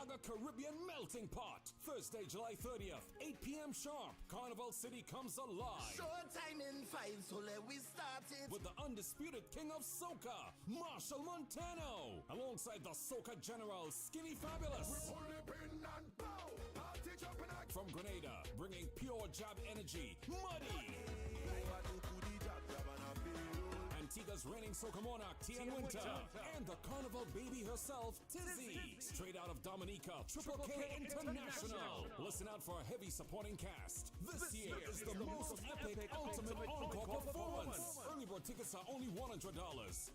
Lager Caribbean Melting Pot. Thursday, July 30th, 8 p.m. sharp. Carnival City comes alive. Showtime in 5, so let we start it. With the undisputed king of soca, Marshall Montano. Alongside the soca general, Skinny Fabulous. We pull the pin and blow. Party jumping like From Grenada, bringing pure jab energy, Muddy. Antigua's reigning soca monarch, Tian Winter. And the carnival baby herself, Tizzy. Straight out of Dominica, Triple K International. Listen out for a heavy supporting cast. This year is the most epic ultimate encore performance. Early bird tickets are only $100.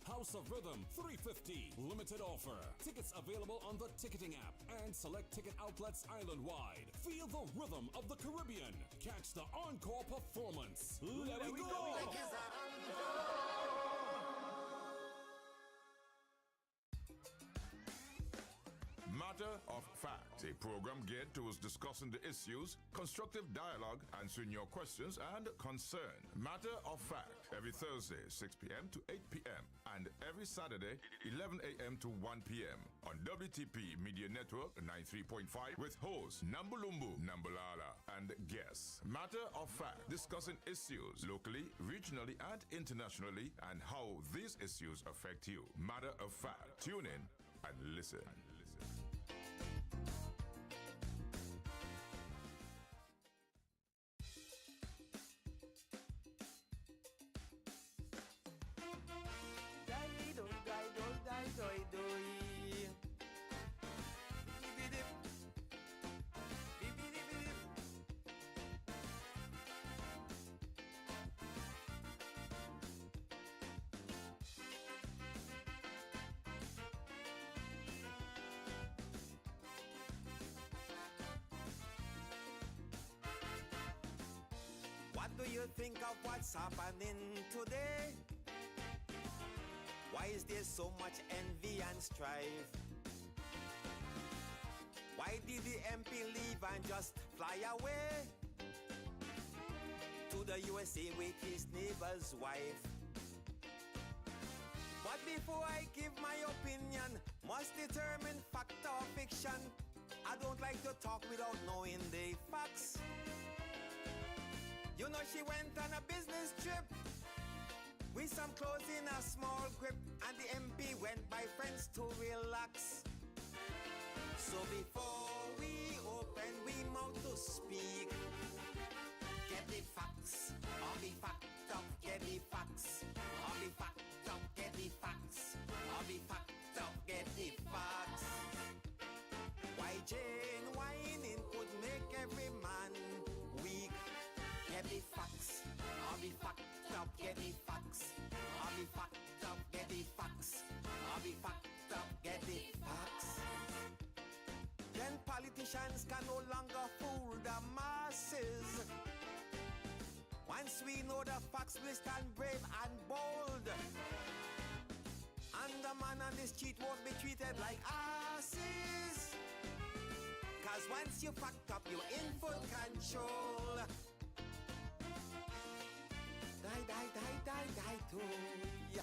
House of Rhythm, $350. Limited offer. Tickets available on the ticketing app and select ticket outlets island-wide. Feel the rhythm of the Caribbean. Catch the encore performance. Let it go! Matter of Fact, a program geared towards discussing the issues, constructive dialogue, answering your questions and concern. Matter of Fact, every Thursday, 6 p.m. to 8 p.m. and every Saturday, 11 a.m. to 1 p.m. on WTP Media Network 93.5 with hosts Nambulumbu Nambulala and guests. Matter of Fact, discussing issues locally, regionally, and internationally and how these issues affect you. Matter of Fact, tune in and listen. What do you think of what's happening today? Why is there so much envy and strife? Why did the MP leave and just fly away to the USA with his neighbor's wife? But before I give my opinion, must determine fact or fiction. I don't like to talk without knowing the facts. You know she went on a business trip with some clothes in a small grip, and the MP went by friends to relax. So before we open we mouth to speak, get the facts, or be fact up, get the facts, or be fact up, get the facts, or be fact up, get the facts. Why Jane whining could make every man weak? Get the facts, I'll be fact up, get the facts. I'll be fact up, get the facts. I'll be fact up, get the facts. Then politicians can no longer fool the masses. Once we know the facts, we stand brave and bold. And the man on the street won't be treated like asses. Cause once you fact up, you're in full control. Die too. Yeah.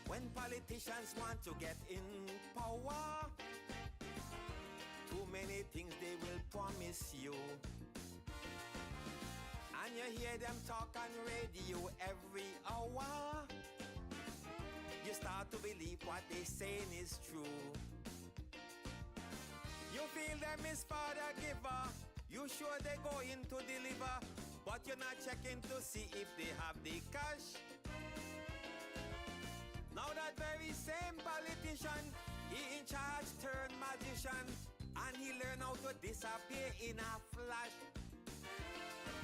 When politicians want to get in power, too many things they will promise you. And you hear them talk on radio every hour. You start to believe what they saying is true. You feel them is father giver. You sure they going to deliver, but you're not checking to see if they have the cash. Now that very same politician, he in charge turned magician, and he learn how to disappear in a flash.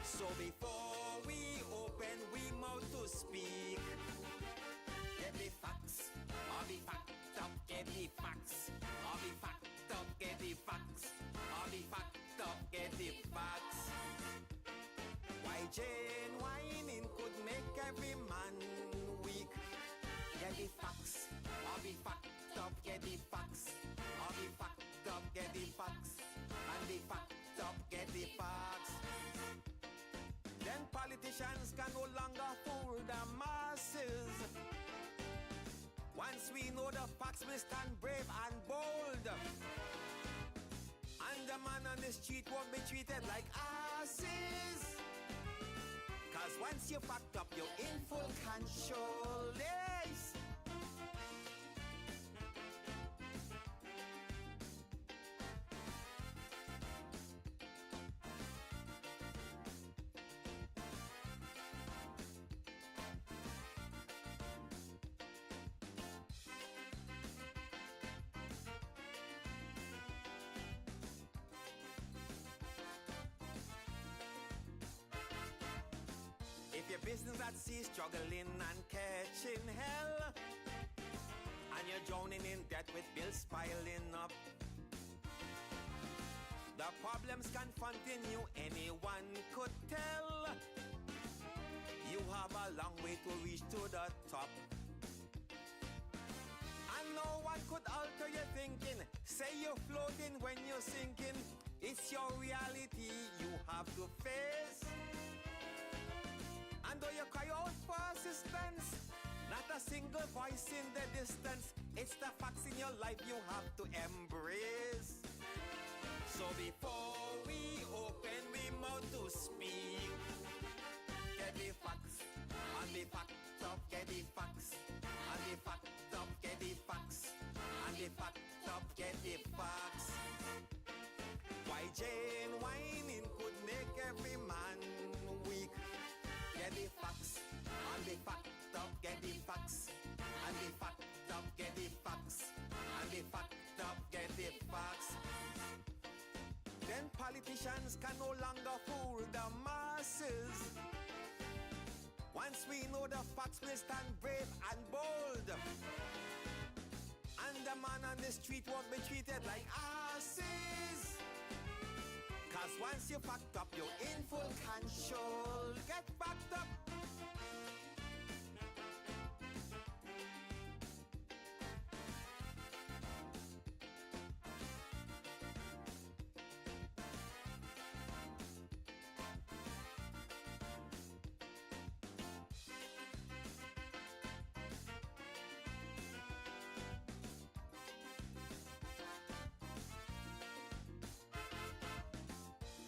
So before we open we mouth to speak, get the facts, or be fact up, get the facts, or be fact up, get the facts, or be fact up, get the facts. Why Jane whining could make every man weak? fox will stand brave and bold. And the man on the street won't be treated like asses. Cause once you're fucked up, you're in full control. Yes. If your business at sea, struggling and catching hell, and you're drowning in debt with bills piling up, the problems confronting you, anyone could tell. You have a long way to reach to the top, and no one could alter your thinking. Say you're floating when you're sinking. It's your reality you have to face. And though you cry out for assistance, not a single voice in the distance. It's the facts in your life you have to embrace. So before we open we mouth to speak, get the facts, and the fact of get the facts, and the fact of get the facts, and the fact of get the facts. Why Jane whining could make every man weak. Get the facts, and the fact of get the facts, and the fact of get the facts, and the fact of get the facts. Then politicians can no longer fool the masses. Once we know the facts, we'll stand brave and bold. And the man on the street won't be treated like asses. Cause once you're fucked up, you're in full control. Get fucked up.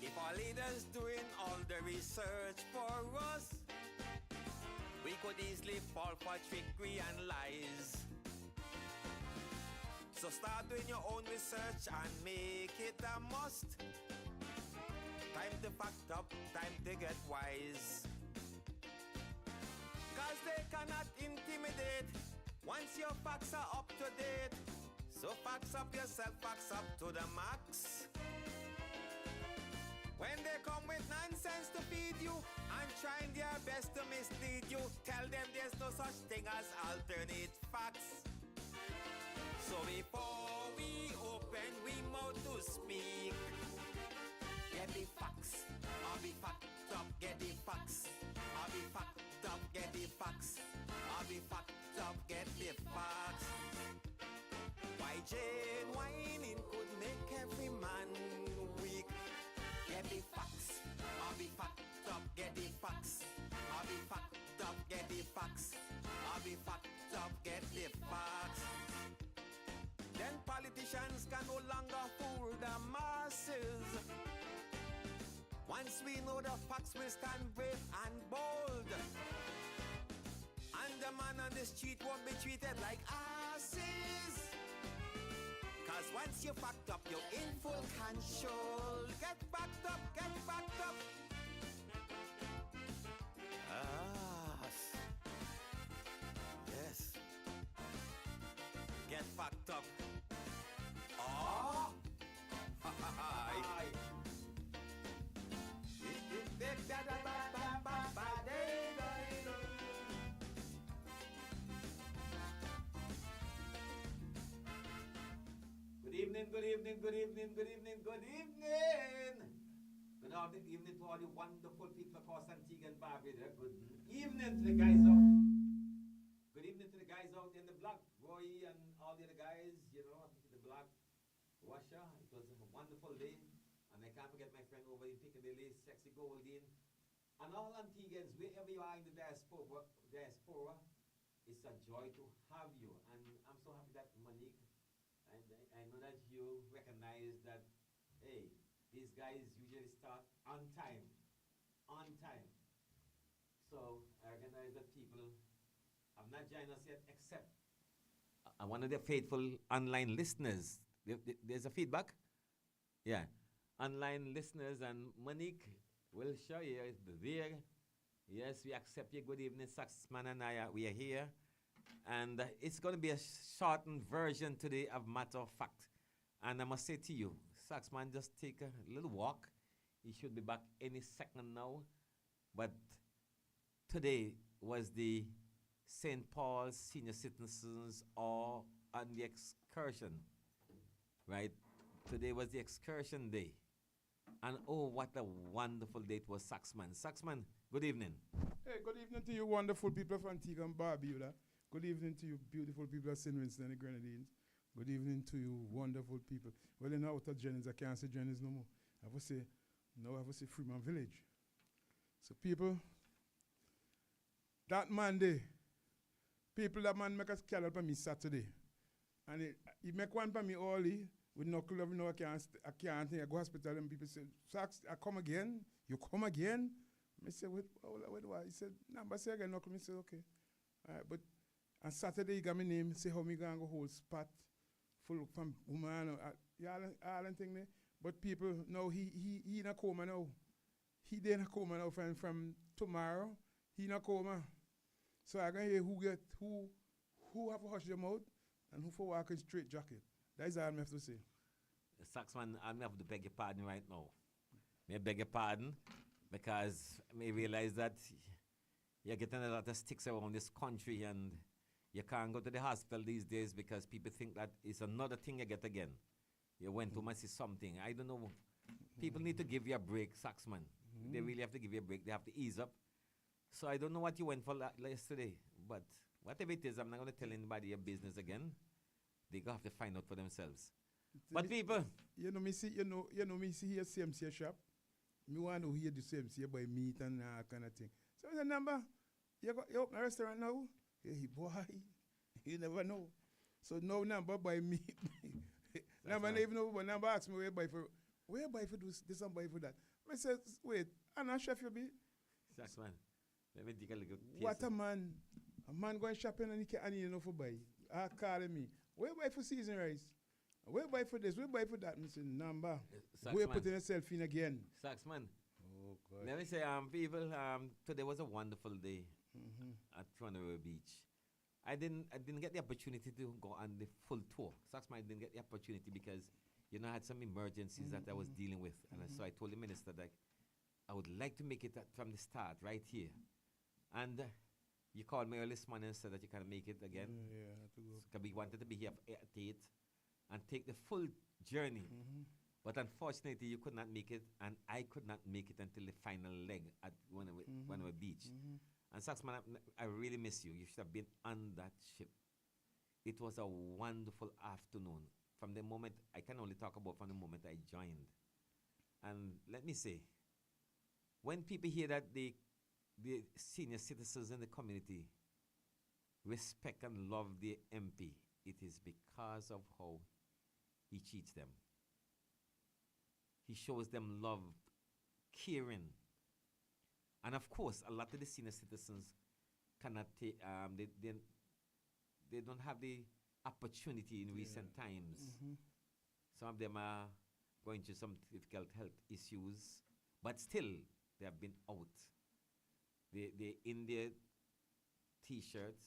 If our leaders doing all the research for us, we could easily fall for trickery and lies. So start doing your own research and make it a must. Time to fact up, time to get wise. Cause they cannot intimidate once your facts are up to date. So facts up yourself, facts up to the max. When they come with nonsense to feed you and trying their best to mislead you, tell them there's no such thing as alternate facts. So before we open we mouth to speak, get the facts, I'll be fucked up, get the facts, I'll be fucked up, get the facts, I'll be fucked up, get the facts. Why Jane whining could make every man weak. Get the facts, I'll be fucked up, get the facts, I'll be fucked up, get the facts, I'll be fucked up, get the facts. Then politicians can no longer fool the masses. Once we know the facts, we'll stand brave and bold. And the man on the street won't be treated like asses. Cause once you're fucked up, you're in full control. Get fucked up, get fucked up. Yes. Get fucked up. Oh! Good evening, good evening, good evening, good evening. Good evening to all the wonderful people across Antigua and Barbuda. Good evening to the guys out. Good evening to the guys out in the block, Roy and all the other guys, you know, the block, Russia. It was a wonderful day. And I can't forget my friend over in Piccadilly, Sexy Goldine. And all Antiguans, wherever you are in the diaspora, it's a joy to have you. And I'm so happy that Monique, and I know that you recognize that, hey, these guys usually start on time. On time. So I recognize that people have not joined us yet, except one of the faithful online listeners. There's a feedback? Yeah. Online listeners, and Monique will show you there. Yes, we accept you. Good evening, Saxman and I. We are here. And it's going to be a shortened version today of Matter of Fact. And I must say to you, Saxman, just take a little walk. He should be back any second now. But today was the St. Paul's Senior Citizens or on the excursion, right? Today was the excursion day. And oh, what a wonderful day it was, Saxman. Saxman, good evening. Hey, good evening to you wonderful people of Antigua and Barbuda. Good evening to you beautiful people of St. Vincent and the Grenadines. Good evening to you wonderful people. Well, in outer Jennings, I can't say Jennings no more. I will say, no, I will say Freeman Village. So people, that Monday, that man make a scandal for me Saturday. And he make one for me early, with knuckle of no, I can't think. I go hospital and people say, Sax, I come again? You come again? I say, wait, what? He said, number say again, knuckle. I said, okay. All right, but on Saturday, he got my name, say how me going to go whole spot full from woman, all and thing there. But people, no, he in a coma now. He in a coma now from tomorrow. He in a coma. So I can hear who have to hush them out and who for walking straight jacket. That is all I have to say. Saxman, I'm have to beg your pardon right now. May I beg your pardon because I may realize that you're getting a lot of sticks around this country and you can't go to the hospital these days because people think that it's another thing you get again. You went to see something. I don't know. People need to give you a break, Saxman. They really have to give you a break. They have to ease up. So I don't know what you went for yesterday, but whatever it is, I'm not going to tell anybody your business again. They have to find out for themselves. But people, me see here CMC shop. Me want to hear the CMC buy meat and kind of thing. So the number, you open a restaurant now? Hey boy, you never know. So no number buy meat. Number right. Even know, but number ask me where buy for this and buy for that. I said, wait, I'm not chef you be. Saxman, let me take a look at what a man. A man going shopping and he you know for buy. Calling me. Where buy for season rice? Where buy for this? Where buy for that? I say, number. Where putting yourself in again? Saxman. Oh God. Let me say, people, today was a wonderful day at Toronto Beach. I didn't get the opportunity to go on the full tour. Saxman, I didn't get the opportunity because I had some emergencies that I was dealing with, and so I told the minister that I would like to make it from the start right here, and. You called me early this morning and said that you can't make it again. Yeah, I have to go. Because we wanted to be here at 8 and take the full journey. But unfortunately, you could not make it, and I could not make it until the final leg at one beach. And Saxman, I really miss you. You should have been on that ship. It was a wonderful afternoon. From the moment, I can only talk about from the moment I joined. And let me say, when people hear that the senior citizens in the community respect and love the MP, it is because of how he treats them. He shows them love, caring. And of course, a lot of the senior citizens cannot take, they don't have the opportunity in recent times. Some of them are going through some difficult health issues, but still, they have been out. They in their T-shirts,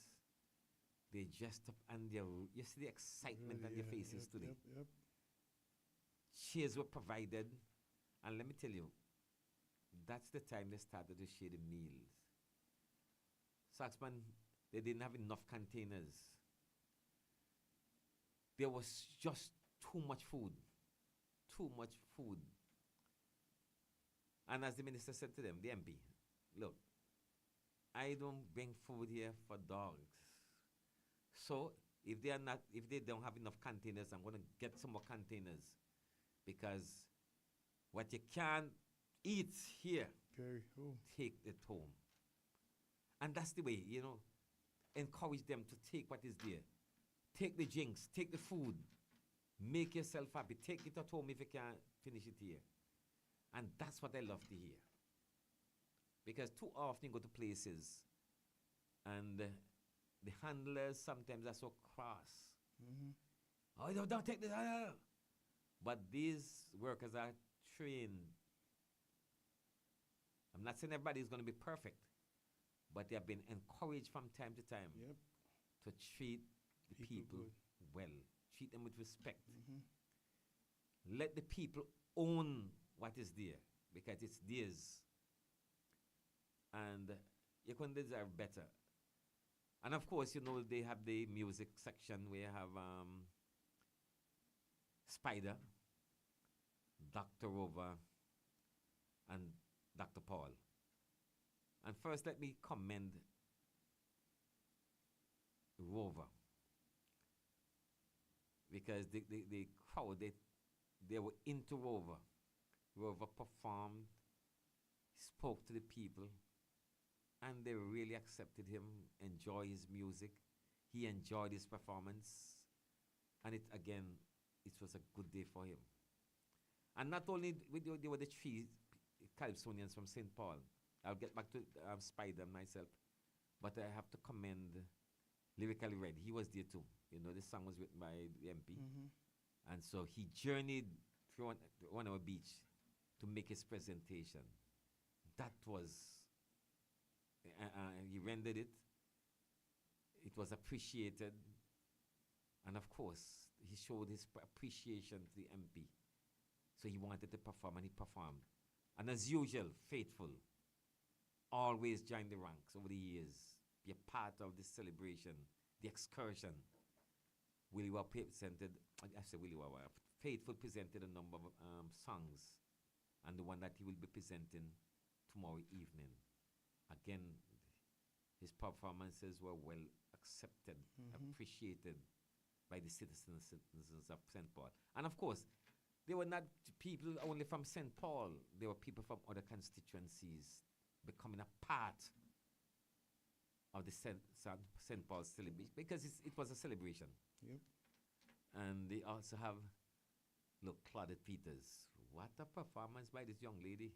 they dressed up, and you see the excitement on their faces today. Yep. Chairs were provided, and let me tell you, that's the time they started to share the meals. Saxman, they didn't have enough containers. There was just too much food. And as the minister said to them, the MP, look, I don't bring food here for dogs. So if they don't have enough containers, I'm going to get some more containers, because what you can't eat here, carry home. take it home. And that's the way, encourage them to take what is there. Take the drinks, take the food, make yourself happy. Take it at home if you can't finish it here. And that's what I love to hear. Because too often you go to places and the handlers sometimes are so cross. Oh, don't take this. But these workers are trained. I'm not saying everybody is going to be perfect, but they have been encouraged from time to time to treat the people well. Treat them with respect. Let the people own what is there, because it's theirs. And you can deserve better. And of course, you know, they have the music section where you have Spider, Dr. Rover, and Dr. Paul. And first, let me commend Rover, because the crowd, they were into Rover. Rover performed, spoke to the people, and they really accepted him, enjoyed his music. He enjoyed his performance. And it was a good day for him. And not only they were the three Calypsonians from St. Paul. I'll get back to Spider myself. But I have to commend Lyrically Red. He was there too. You know, this song was written by the MP. And so he journeyed through one hour beach to make his presentation. That was, he rendered it. It was appreciated. And of course, he showed his appreciation to the MP. So he wanted to perform, and he performed. And as usual, faithful. Always joined the ranks over the years. Be a part of this celebration, the excursion. Willie Wawa presented, I said Willie Wawa, Faithful presented a number of songs. And the one that he will be presenting tomorrow evening. Again, his performances were well accepted, appreciated by the citizens of St. Paul. And of course, they were not people only from St. Paul. They were people from other constituencies becoming a part of the St. Paul's celebration, because it was a celebration. And they also have, look, Claudette Peters. What a performance by this young lady.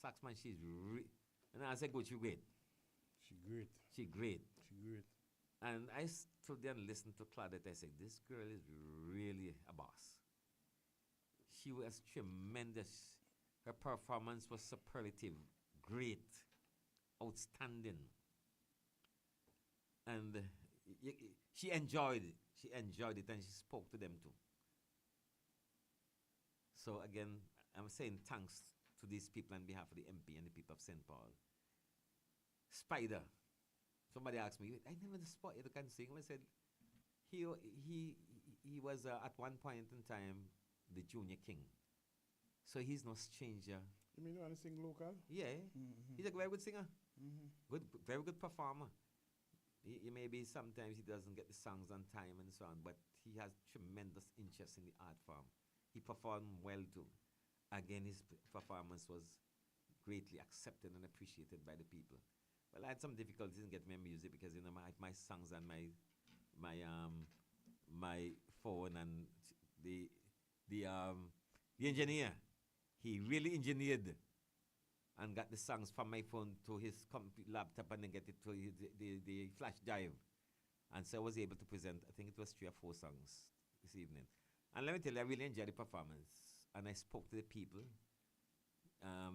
Saxman, she's and I said, good, she's great. She's great. And I stood there and listened to Claudette. I said, this girl is really a boss. She was tremendous. Her performance was superlative, great, outstanding. And she enjoyed it. She enjoyed it, and she spoke to them too. So again, I'm saying thanks to these people on behalf of the MP and the people of St. Paul. Spider. Somebody asked me, I never spotted you can sing. I said, he was at one point in time the junior king. So he's no stranger. You mean you want to sing local? Yeah. He's a very good singer. Good, very good performer. He maybe sometimes he doesn't get the songs on time and so on, but he has tremendous interest in the art form. He performed well too. Again, his performance was greatly accepted and appreciated by the people. Well, I had some difficulties in getting my music because, you know, my songs and my phone, and the engineer, he really engineered and got the songs from my phone to his laptop and then get it to the flash drive. And so I was able to present, I think it was 3 or 4 songs this evening. And let me tell you, I really enjoyed the performance. And I spoke to the people,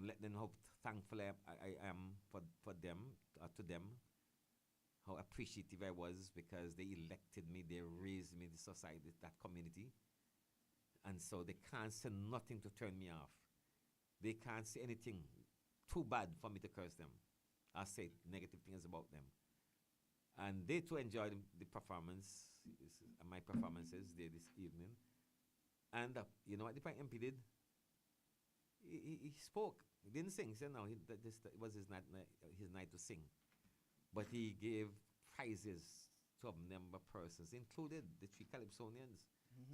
let them know how thankful I am for them, to them, how appreciative I was, because they elected me, they raised me in the society, that community. And so they can't say nothing to turn me off. They can't say anything too bad for me to curse them. I say negative things about them. And they too enjoyed the performance, my performances there this evening. And you know what the MP did? He spoke. He didn't sing. He said no, it was his night to sing. But he gave prizes to a number of persons, included the 3 Calypsonians.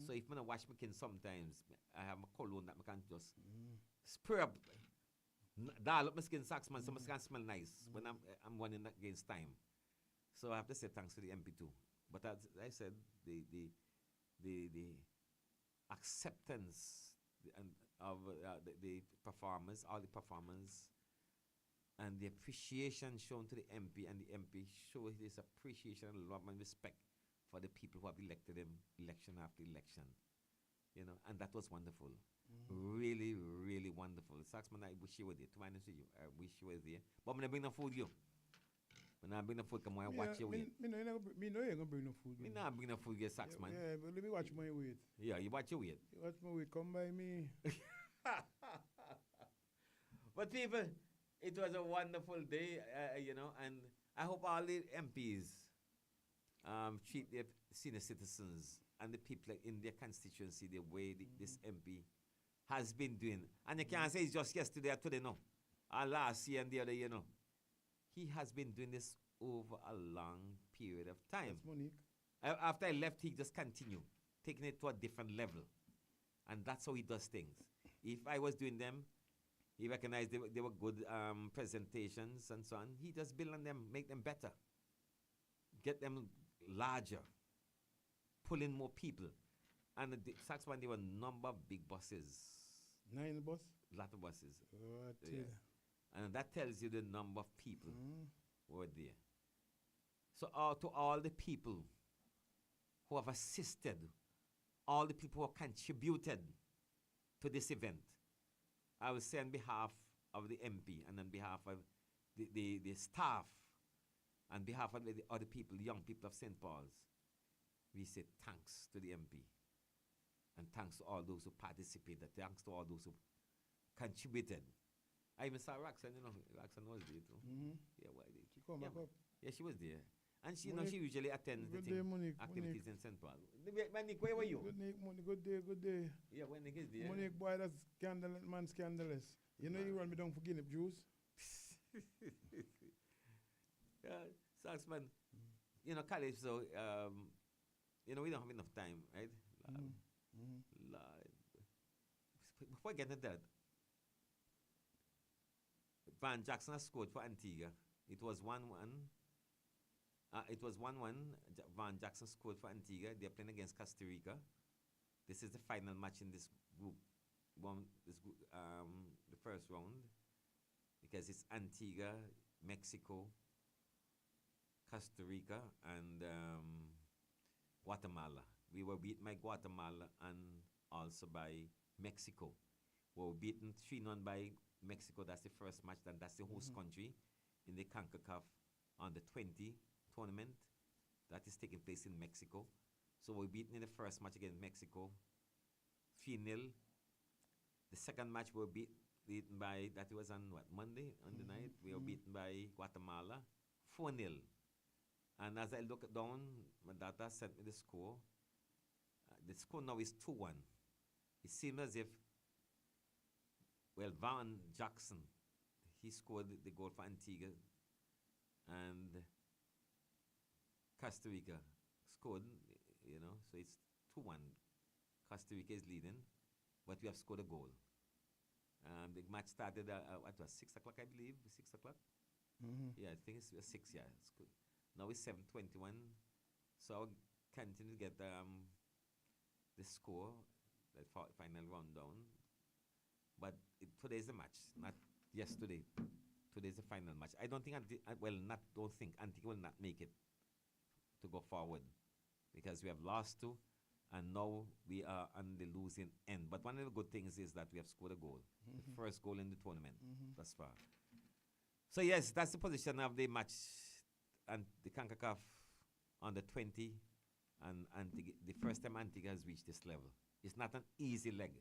So if I wash my skin sometimes, I have my cologne that I can just spray up, dial up my skin, Saxman, so my skin smell nice when I'm running against time. So I have to say thanks to the MP too. But as I said, the acceptance of the performers, all the performers, and the appreciation shown to the MP, and the MP show his appreciation, love, and respect for the people who have elected him election after election. And that was wonderful. Really, really wonderful. Saxman, I wish you were there. To be honest with you, I wish you were there. But I'm going to bring the food you. When I bring the food, come on and watch your weight. Me know you ain't gonna bring no food. Me not bring the food, you Saxman. Yeah, but let me watch my weight. Yeah, you watch your weight. You watch my weight, come by me. But people, it was a wonderful day, and I hope all the MPs treat their senior citizens and the people in their constituency the way this MP has been doing. And you can't say it's just yesterday or today, no. Or last year and the other year, no. He has been doing this over a long period of time. That's Monique. After I left, he just continued, taking it to a different level. And that's how he does things. If I was doing them, he recognized they were good presentations and so on. He just build on them, make them better, get them larger, pull in more people. And the Saxman, there were a number of big buses. 9 bus? A lot of buses. What? Yeah. And that tells you the number of people who were there. So to all the people who have assisted, all the people who have contributed to this event, I will say on behalf of the MP and on behalf of the staff, on behalf of the other people, young people of St. Paul's, we say thanks to the MP. And thanks to all those who participated. Thanks to all those who contributed. I even saw Roxanne, Roxanne was there too. Yeah, why did She come back up. Yeah, she was there. And she, Monique, she usually attends the good day, Monique, activities Monique. in St. Paul. Monique, where were you? Good day, good day. Yeah, Monique is there. Monique, boy, that's scandalous. You know you run me down for Guinea juice. Yeah, Saxman, college, so, we don't have enough time, right? Before I get into that, Van Jackson has scored for Antigua. It was 1-1. It was 1-1. Van Jackson scored for Antigua. They're playing against Costa Rica. This is the final match in this group. The first round, because it's Antigua, Mexico, Costa Rica, and Guatemala. We were beaten by Guatemala and also by Mexico. We were beaten 3-1 by Mexico. That's the first match, and that's the host country in the CONCACAF Under 20 tournament that is taking place in Mexico. So we were beaten in the first match against Mexico 3-0. The second match we were beaten by, that was on Monday on the night, we were beaten by Guatemala 4-0. And as I look down, my data sent me the score. The score now is 2-1. It seems as if, Van Jackson, he scored the goal for Antigua, and Costa Rica scored, so it's 2-1. Costa Rica is leading, but we have scored a goal. The match started at 6 o'clock, I believe, 6 o'clock? Yeah, I think it's 6, yeah. It's good. Now it's 7:21, so I'll continue to get the score, the final rundown. But today's the match, not yesterday. Today's the final match. I don't think, Antigua will not make it to go forward, because we have lost 2, and now we are on the losing end. But one of the good things is that we have scored a goal, the first goal in the tournament thus far. So yes, that's the position of the match, and the CONCACAF Under 20, and the first time Antigua has reached this level. It's not an easy leg,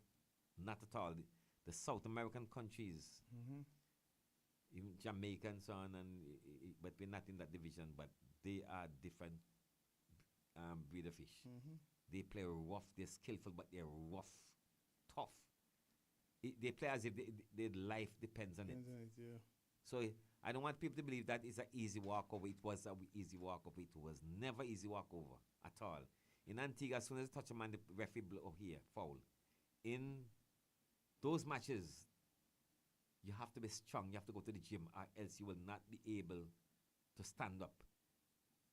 not at all. The South American countries, even Jamaica and so on, but we're not in that division, but they are different breed of fish. They play rough, they're skillful, but they're rough, tough. They play as if their life depends on it. Yeah. So I don't want people to believe that it's an easy walkover. It was an easy walkover. It was never easy walkover at all. In Antigua, as soon as you touch a man, the referee blow here, foul. In those matches, you have to be strong. You have to go to the gym, or else you will not be able to stand up.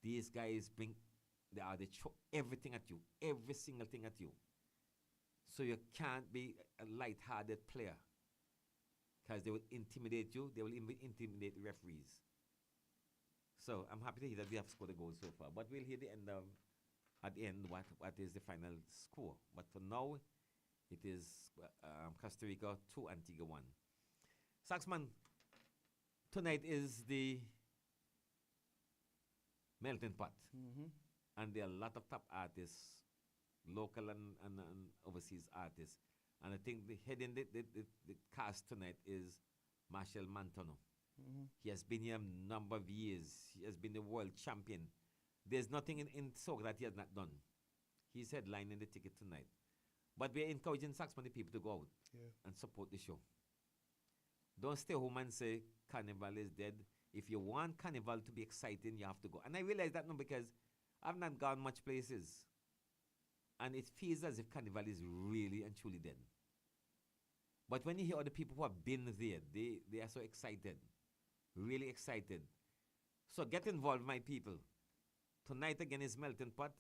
These guys they throw everything at you, every single thing at you. So you can't be a light-hearted player because they will intimidate you. They will even intimidate the referees. So I'm happy to hear that we have scored a goal so far. But we'll hear at the end what is the final score. But for now, it is Costa Rica 2, Antigua 1. Saxman, tonight is the melting pot. And there are a lot of top artists, local and overseas artists. And I think heading the cast tonight is Marshall Mantono. He has been here a number of years. He has been the world champion. There's nothing in soccer that he has not done. He's headlining the ticket tonight. But we're encouraging Saxman people to go out and support the show. Don't stay home and say Carnival is dead. If you want Carnival to be exciting, you have to go. And I realize that now because I've not gone much places. And it feels as if Carnival is really and truly dead. But when you hear other people who have been there, they are so excited. Really excited. So get involved, my people. Tonight again is Melting Pot.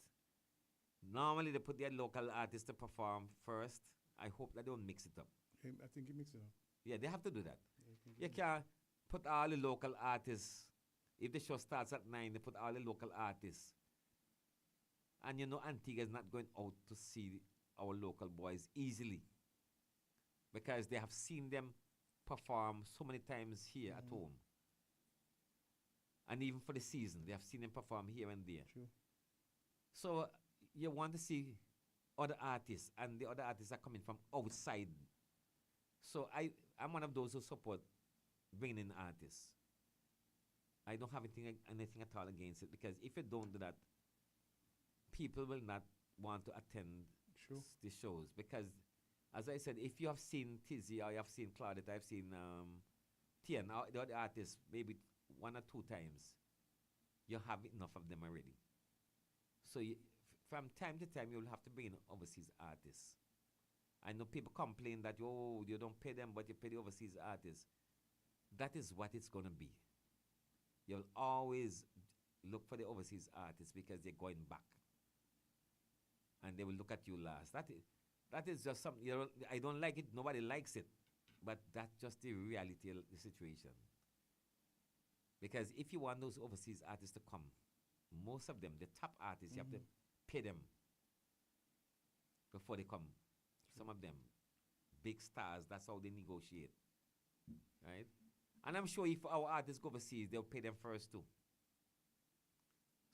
Normally they put their local artists to perform first. I hope that they don't mix it up. I think you mix it up. Yeah, they have to do that. You can't put all the local artists. If the show starts at 9, they put all the local artists. And you know Antigua is not going out to see our local boys easily. Because they have seen them perform so many times here at home. And even for the season, they have seen them perform here and there. True. So you want to see other artists, and the other artists are coming from outside. So I'm one of those who support bringing in artists. I don't have anything at all against it, because if you don't do that, people will not want to attend the shows. Because, as I said, if you have seen Tizzy or you have seen Claudette, I've seen Tian, the other artists, maybe 1 or 2 times, you have enough of them already. So from time to time, you'll have to bring in overseas artists. I know people complain that, oh, you don't pay them, but you pay the overseas artists. That is what it's going to be. You'll always look for the overseas artists because they're going back. And they will look at you last. That is just something, I don't like it, nobody likes it. But that's just the reality of the situation. Because if you want those overseas artists to come, most of them, the top artists, you have to pay them before they come. Some of them, big stars, that's how they negotiate. Right? And I'm sure if our artists go overseas, they'll pay them first too.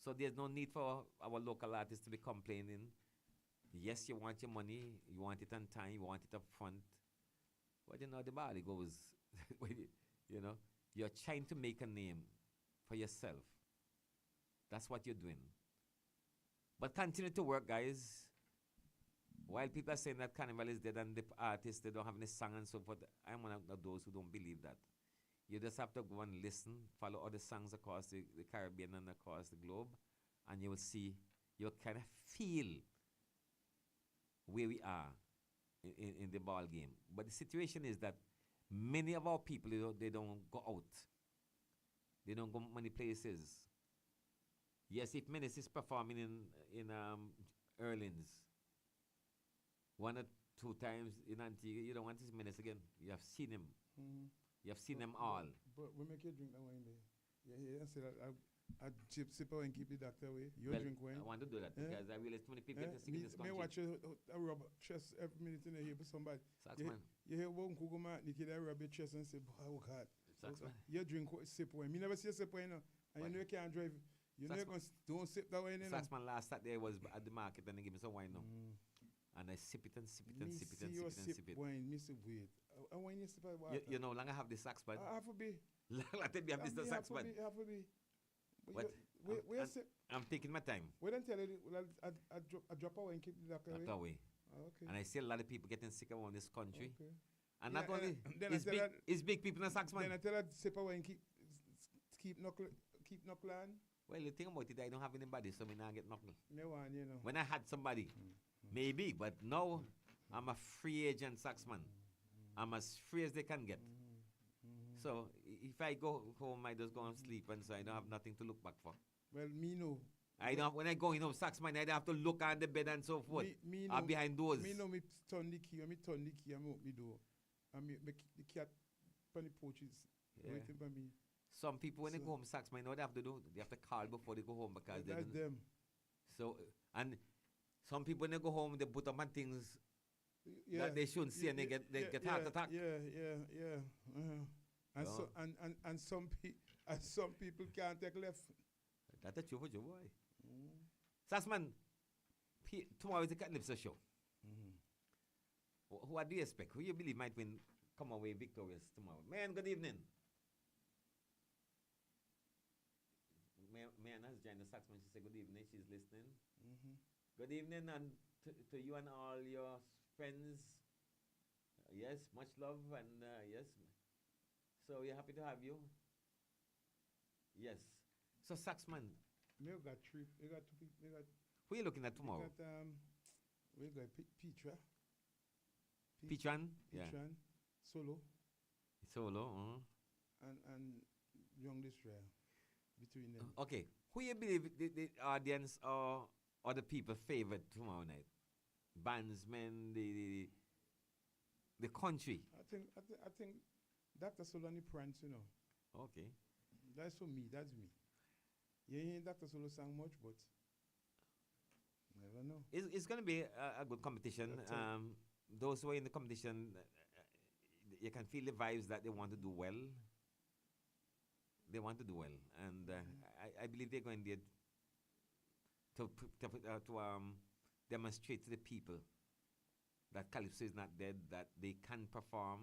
So there's no need for our local artists to be complaining. Yes, you want your money, you want it on time, you want it up front. But you know, the body goes, you know, you're trying to make a name for yourself. That's what you're doing. But continue to work, guys. While people are saying that Carnival is dead and the artists, they don't have any song and so forth, I'm one of those who don't believe that. You just have to go and listen, follow other songs across the Caribbean and across the globe, and you will see, you'll kind of feel where we are in the ball game. But the situation is that many of our people, they don't go out. They don't go many places. Yes, if Menace is performing in Erlins 1 or 2 times in Antigua, you don't want to see Menace again. You have seen him. You have seen them all. But we make you drink that wine there. Yeah, I said I sip out and keep the doctor away. You drink wine. I want to do that because I realize too many people get sick in this country. Me watch a rub chest every minute in the here for somebody. Saxman. You hear one Kuguma, you can rub your chest and say, oh God. Saxman. You drink sip wine. Me never see a sip wine now. And you know you can't drive. You know don't sip that wine. Saxman last Saturday was at the market and they give me some wine now. And I sip it and sip it and sip it and sip it and sip it. Wine, me sip weird. I want you sip water. You no longer have the Saxman. I have to be. Let me have this Saxman. I have to be. But I'm taking my time. Wait until I drop away and keep the doctor away. Away. Okay. And I see a lot of people getting sick around this country. Okay. And not only it's big people in Saxman. Then I tell her to sip away and keep knuckle on. Well, the thing about it, I don't have anybody, so I now get knuckle. No one, you know. When I had somebody, maybe, but now I'm a free agent Saxman. I'm as free as they can get. So if I go home, I just go and sleep, and so I don't have nothing to look back for. Well, me know. I don't. When I go, Saxman, I don't have to look on the bed and so forth. Me Or know, behind doors. Me know me turn the key, and me turn the key, and me open the door. And me the cat on the porch is waiting for me. Some people, when they go home, Saxman, what they have to do? They have to call before they go home because they that's don't. them. So, and some people, when they go home, they put up on things that they shouldn't see, and they get heart attack. Yeah. And Oh. so and some people can't take left. That's a true for you, boy. Saxman, tomorrow is the Calypso show. What do you expect? Who you believe might win, come away victorious tomorrow? Man, good evening. Man has joined the Saxman. She said good evening. She's listening. Good evening and to you and all your friends. Yes, much love and yes. So we're happy to have you. Yes. So Saxman, We got three. We got two people. who are you looking at tomorrow? We got Petra. Pichwan? Yeah. Petran, Solo, Solo. and Young Destroyer. Between them. Okay. Who you believe the audience or the people favored tomorrow night? Bandsmen, the country. I think Dr. Solo and the Prance, Okay. That's for me. That's me. You ain't Dr. Solo sang much, but never know. It's going to be a good competition. Those who are in the competition, you can feel the vibes that they want to do well. They want to do well, and I believe they're going there to demonstrate to the people that Calypso is not dead, that they can perform,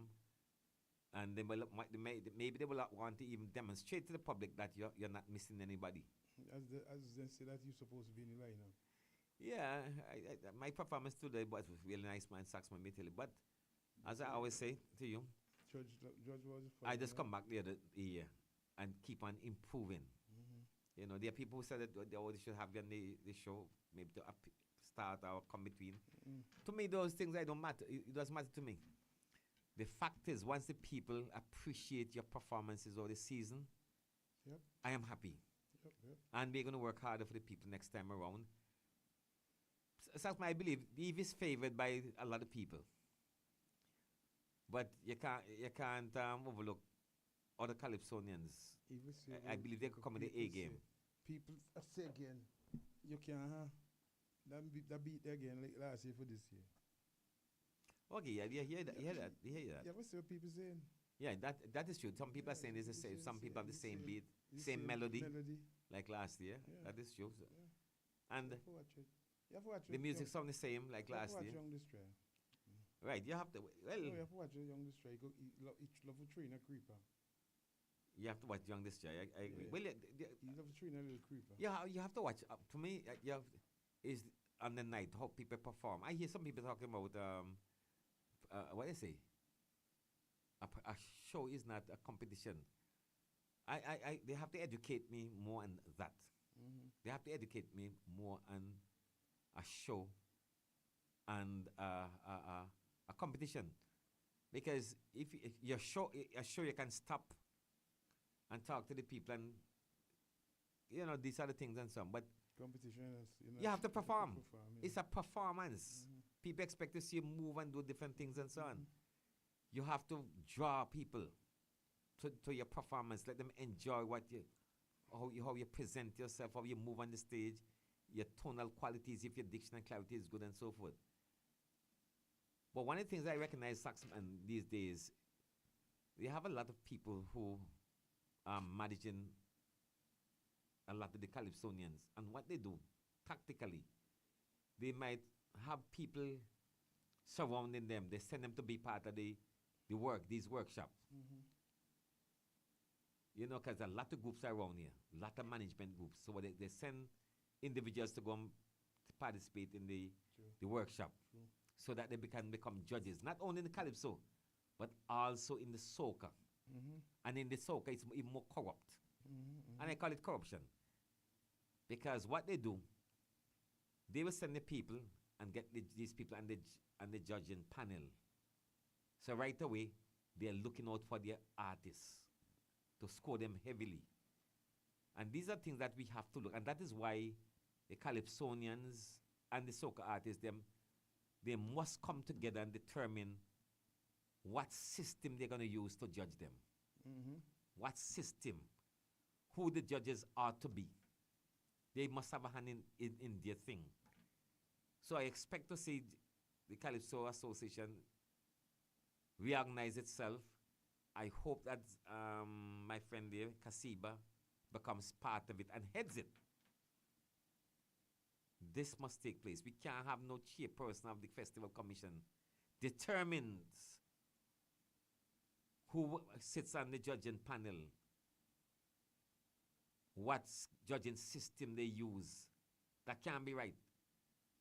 and maybe they will want to even demonstrate to the public that you're not missing anybody. As they say that you're supposed to be in the lineup. Yeah, my performance today was really nice, man, Saxman, me tell you. But as I always say to you, Judge was I just come back the other year and keep on improving. There are people who said that they should have you on the show, maybe to start or come between. To me, those things don't matter. It doesn't matter to me. The fact is, once the people appreciate your performances over the season, I am happy. And we're going to work harder for the people next time around. I believe Eve is favored by a lot of people, but you can't overlook other Calypsonians. I believe they could come in the A game. People say again, you can't that beat again like last year for this year. Okay, yeah, you hear that. Yeah, what's what people saying? Yeah, that is true. Some people are saying it's the same. Some people have the same beat, same melody, like last year. Yeah. That is true. Yeah. And you have to watch the music sound the same like last year. Young Destroyer. Right, you have to. Well, you have to watch Young Destroyer. Each love a tree in a creeper. You have to watch Young Destroyer. I agree. Yeah. Well, You love a tree in a little creeper. yeah, you have to watch. To me, is on the night how people perform. I hear some people talking about what do you say? A show is not a competition. They have to educate me more on that. They have to educate me more on a show and a competition, because if your show, a show, you can stop and talk to the people, and these are the things and so on. But competition is you have to perform. Yeah. It's a performance. People expect to see you move and do different things and so on. You have to draw people to your performance. Let them enjoy how you present yourself, how you move on the stage, your tonal qualities, if your diction and clarity is good and so forth. But one of the things I recognize, Saxman, these days, they have a lot of people who are managing a lot of the Calypsonians. And what they do, tactically, they might have people surrounding them. They send them to be part of these workshops. Because a lot of groups are around here, a lot of management groups. So they send individuals to go and participate in the workshop, so that they can become judges, not only in the Calypso, but also in the soca. And in the soca, it's even more corrupt. And I call it corruption. Because what they do, they will send the people and get these people and the judging panel. So right away, they're looking out for their artists to score them heavily. And these are things that we have to look, and that is why the Calypsonians and the soca artists, they must come together and determine what system they're going to use to judge them. What system, who the judges are to be. They must have a hand in their thing. So I expect to see the Calypso Association reorganize itself. I hope that my friend there, Kasiba, becomes part of it and heads it. This must take place. We can't have no chairperson of the Festival Commission determines who sits on the judging panel, what judging system they use. That can't be right.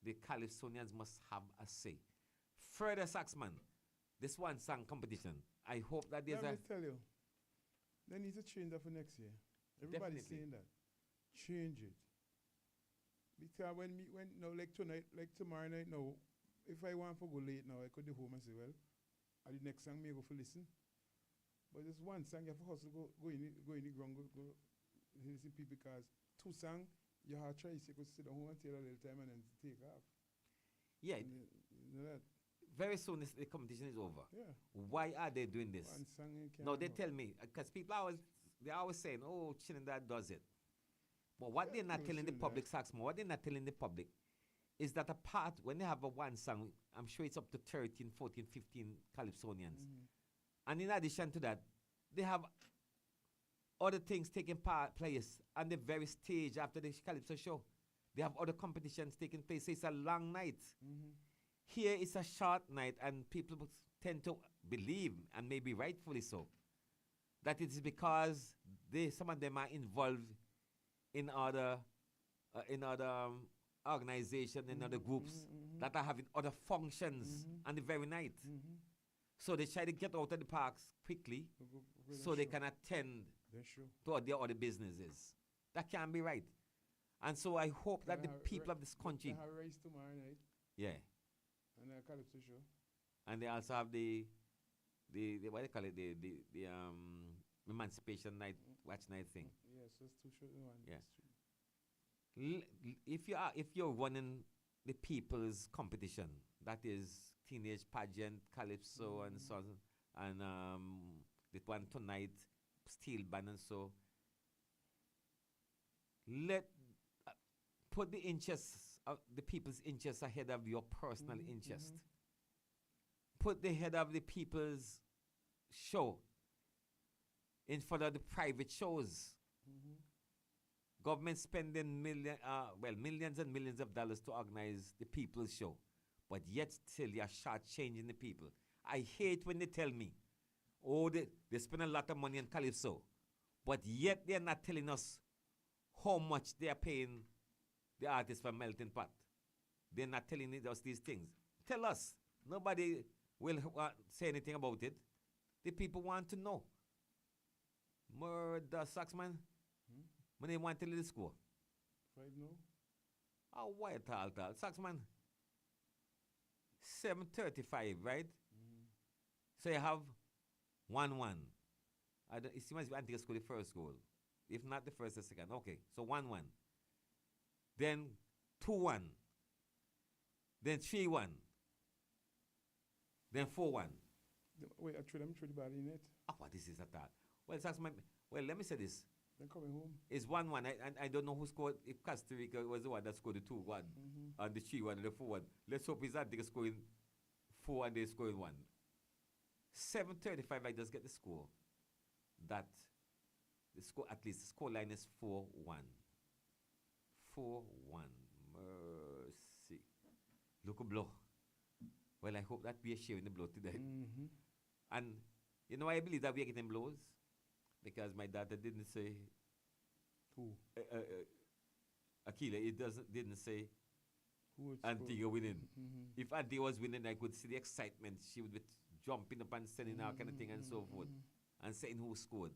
The Calypsonians must have a say. Further, Saxman, this one song competition, I hope that there's Let me tell you, they need to change that for next year. Everybody's saying that. Change it. Because when like tonight, like tomorrow night now, if I want to go late now, I could go home and say, well, the next song may go for listen. But this one song, you have to hustle, go in the ground, go listen people, because two songs, you have to try, you could sit at home and take a little time and then take off. Yeah. You know that? Very soon the competition is over. Yeah. Why are they doing this? One song you can't No, they know. tell me, because people they're always saying, oh, Trinidad does it. But what they're not telling the public, Saxmo, what they're not telling the public is that apart, when they have a one song, I'm sure it's up to 13, 14, 15 Calypsonians. And in addition to that, they have other things taking place on the very stage after the Calypso show. They have other competitions taking place. So it's a long night. Here it's a short night, and people tend to believe, and maybe rightfully so, that it is because some of them are involved in other organizations, in other groups that are having other functions on the very night. So they try to get out of the parks quickly so they can attend to their other businesses. That can't be right. And so I hope that the people of this country... They have a race tomorrow night. Yeah. And a Calypso show. And they also have the what do you call it, the Emancipation Night, Watch Night thing. Yeah, so it's two shows in one. Yeah. If you're running the people's competition, that is teenage pageant, Calypso and so on, and the one tonight, steel band and so, put the interests of the people's interests ahead of your personal interest. Put the head of the people's show in front of the private shows. Government spending millions and millions of dollars to organize the people's show, but yet still you are shortchanging the people. I hate when they tell me, oh, they spend a lot of money on Calypso, but yet they're not telling us how much they are paying the artists for Melting Pot. They're not telling us these things. Tell us. Nobody will say anything about it. The people want to know. Murder, Saxman. When they want to leave the school. 5 no? Oh, why tal. Saxman. 7:35, right? So you have 1-1. It seems to be school the first goal. If not the first, the second. Okay, so 1-1. Then 2-1. Then 3-1. Then 4-1. Wait, I threw the ball in it. What is this at all? Well, Saxman, let me say this. Then coming home. It's 1-1. I don't know who scored. If Costa Rica was the one that scored the 2-1 and the 3-1 and the 4-1. Let's hope it's not they scoring 4 and they scoring 1. 7:35. I just get the score. That the score, at least the score line is 4-1. 4-1. Mercy. Look a blow. Well, I hope that we are sharing the blow today. And you know, I believe that we are getting blows. Because my daughter didn't say who? Akila, didn't say Who Antigua winning. If Antigua was winning, I could see the excitement. She would be jumping up and sending out kind of thing and so forth. And saying who scored.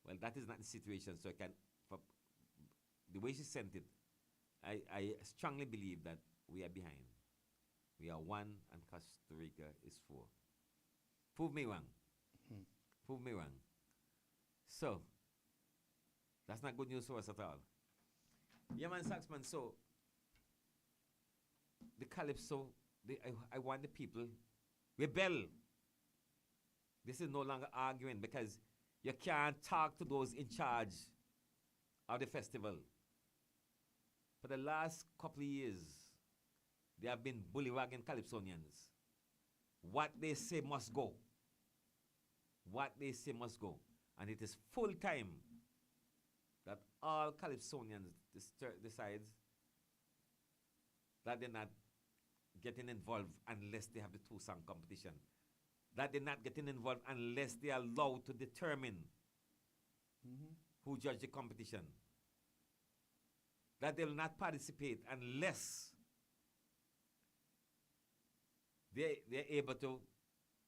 Well, that is not the situation. So the way she sent it, I strongly believe that we are behind. We are 1 and Costa Rica is 4. Prove me wrong. Prove me wrong. So, That's not good news for us at all. Yeah, man, Saxman. So, the Calypso, I want the people rebel. This is no longer arguing because you can't talk to those in charge of the festival. For the last couple of years, they have been bullywagging Calypsonians. What they say must go. What they say must go. And it is full time that all Calypsonians decide that they're not getting involved unless they have the two-song competition. That they're not getting involved unless they are allowed to determine who judge the competition. That they will not participate unless they're able to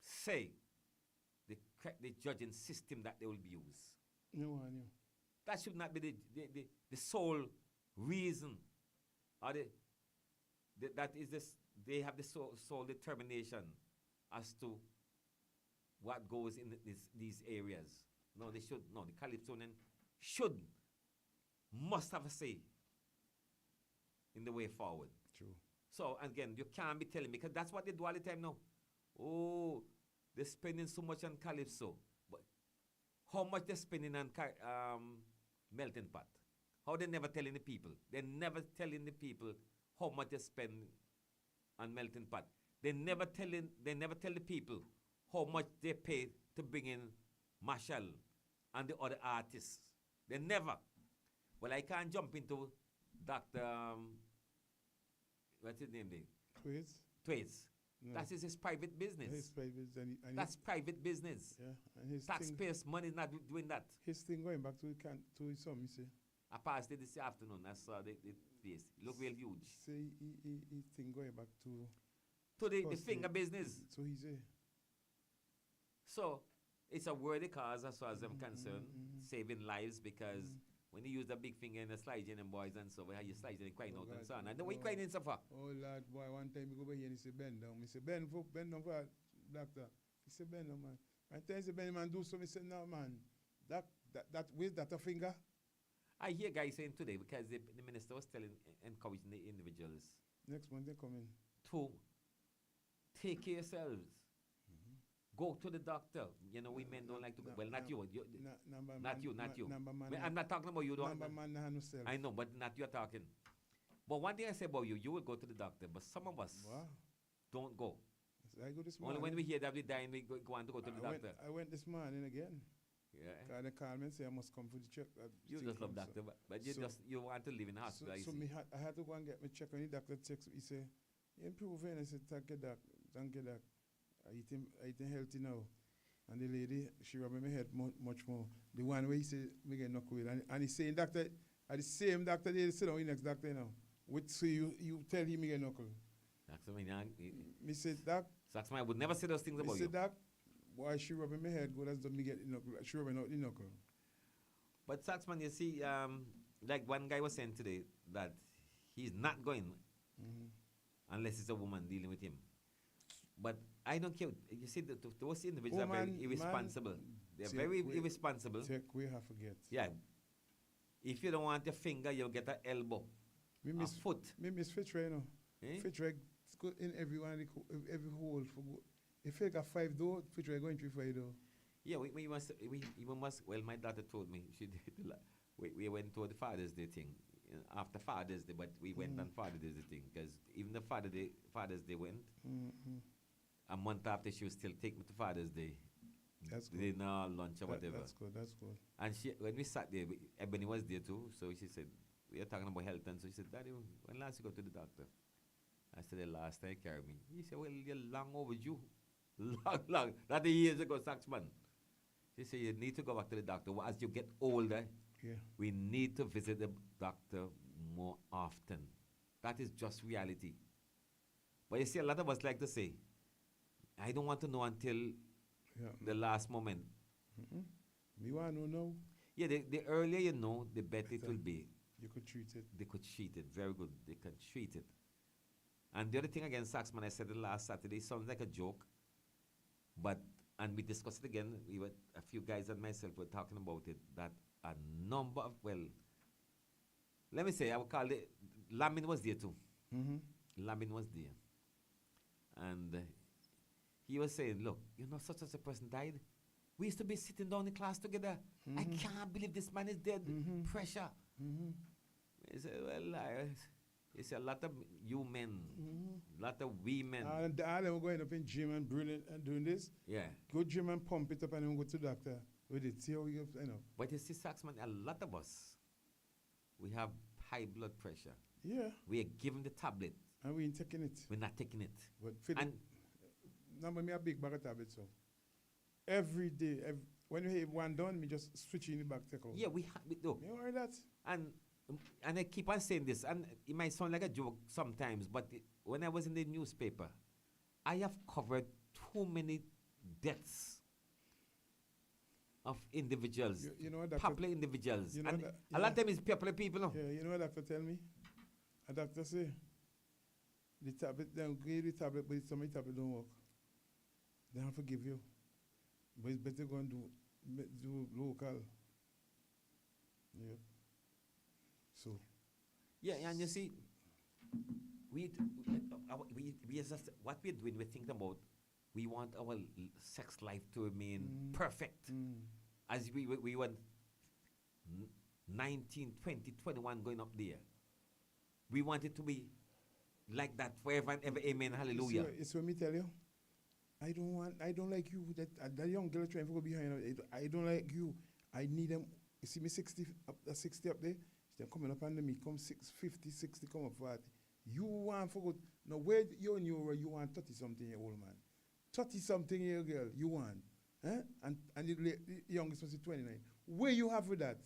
say the judging system that they will use. No. That should not be the sole reason. Or that is this, they have the sole determination as to what goes in these areas. No, they should. No, the Calypsonian must have a say in the way forward. True. So, again, you can't be telling me, because that's what they do all the time now. Oh, they're spending so much on Calypso. But how much they're spending on Melting Pot? How they never telling the people? They're never telling the people how much they spend on Melting Pot. They never tell the people how much they pay to bring in Marshall and the other artists. They never. Well, I can't jump into Dr. What's his name? Twaits. No. That is his private business. His private, That's private business. Yeah, and his Taxpayers' money is not doing that. His thing going back to his son, you see. I passed it this afternoon. I saw the place. It looked real huge. See, he thing going back to the finger business. So he's a. So it's a worthy cause as far as I'm concerned, saving lives, because when you use the big finger and the sliding and boys and so how you sliding and crying out and so on. And the way crying in so far. Oh Lord, boy, one time we go over here and he say bend down. I say bend down for doctor. He say bend down, man. I tell him say bend man do something. He say no man. That with that a finger. I hear guys saying today, because the minister was encouraging the individuals. Next month they come in. To take care of yourselves. Go to the doctor. You know, we men don't like to go. Well, not you. Not you. I'm not talking about you. I know, but not you talking. But one thing I say about you will go to the doctor. But some of us don't go. I go this morning. Only when we hear that we dying, we go on to go to the doctor. I went this morning again. Yeah. They call me and say I must come for the check. You just love doctor, but you want to live in the hospital. So I had to go and get my check, and the doctor checks. He say, "You improving?" I said, "Thank you, doc. Thank you, doc. I eating healthy now." And the lady, she rubbing my head much more. The one where he said, "Me get knocked with," and he saying, "Doctor, at the same doctor, they sit down the next doctor now. Which so you tell him me get knuckle." Me said, "Doc." Saxman would never say those things about you. Me said, "Doc, why she rubbing my head good as done me get the knuckle? She rubbing out the knuckle." But Saxman, you see, like one guy was saying today that he's not going unless it's a woman dealing with him. But I don't care. You see, those individuals are very irresponsible. They're very irresponsible. We have to forget. Yeah. If you don't want your finger, you'll get an elbow. A foot. Me miss Fitzroy, you know. Fitzroy go in every hole. If you got 5 door, Fitzroy going 3 door. Yeah, we must. Well, my daughter told me she did. We went to the Father's Day thing after Father's Day, but we went on Father's Day thing because even the Father's Day went. A month after, she would still take me to Father's Day. That's good. Dinner, lunch, or whatever. That's good. And when we sat there, Ebony was there too. So she said, "We are talking about health," and so she said, "Daddy, when last you go to the doctor?" I said, "The last time you carried me." He said, "Well, you're long overdue, long. That years ago, Saxman." She said, "You need to go back to the doctor. As you get older, we need to visit the doctor more often. That is just reality." But you see, a lot of us like to say, "I don't want to know until the last moment." Me want to know now. Yeah, the earlier you know, the better it will be. You could treat it. They could treat it. Very good. They can treat it. And the other thing again, Saxman, I said it last Saturday, sounds like a joke. And we discussed it again. A few guys and myself were talking about it, that a number of, well, let me say, I would call it, Lamin was there too. Mm-hmm. Lamin was there. And he was saying, look, such as a person died. We used to be sitting down in class together. I can't believe this man is dead. Pressure. He said, well, it's a lot of you men, lot of women. And all them going up in gym and brilliant and doing this. Yeah. Go gym and pump it up and then go to doctor with it. See how you know. But you see, Saxman, a lot of us, we have high blood pressure. Yeah. We are given the tablet. And we ain't taking it. We're not taking it. But and number me a big bag of tablets, so every day, when you have one done, me just switch in the back take out. Yeah, we do. You know that? And I keep on saying this, and it might sound like a joke sometimes, but when I was in the newspaper, I have covered too many deaths of individuals, you know what, popular individuals. You know and that, a lot of them is popular people. No? Yeah, you know what doctor tell me? A doctor say, the tablet, they give the tablet, but some of the tablet don't work. They don't forgive you. But it's better go and do local. Yeah. So. Yeah, and you see, we just, what we're doing, we're thinking about, we want our sex life to remain perfect. As we want 19, 20, 21 going up there. We want it to be like that forever and ever. Amen. Hallelujah. It's what me tell you. I don't like you. That young girl trying to go behind her. I don't like you. I need them. You see me 60 up there? They're coming up under me. Come 50, 60, come up 40. You want for good. Now, where you want 30-something year old man. 30-something year girl, you want. Eh? And the youngest was 29. Where you have with that?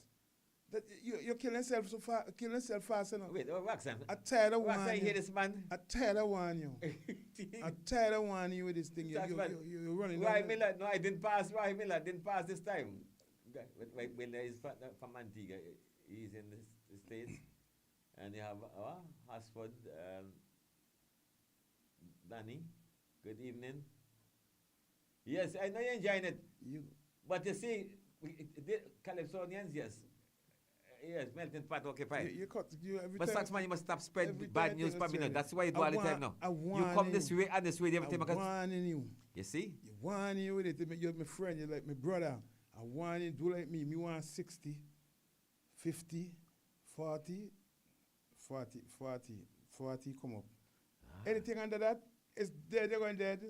That you're killing yourself so far, killing yourself fast enough. Wait, Roxanne. I tired of one. Roxanne, you hear this man? I tired of one you. I tired of one you with this thing. You're running. Roy Miller, no, I didn't pass. Roy Miller didn't pass this time. When there is from Antigua, he's in the States, and you have Hasford, Danny. Good evening. Yes, I know you're enjoying it. But you see, Calypsonians, yes. Yes, melting pot, okay, fine. But Saxman, you must stop spread bad news for me now. That's why you do all the time now. You come this way and this way every time. I'm warning you. You see? You warning you with it. You're my friend. You're like my brother. I want you to do like me. Me want 60, 50, 40, 40, come up. Anything under that, it's dead. They're going dead.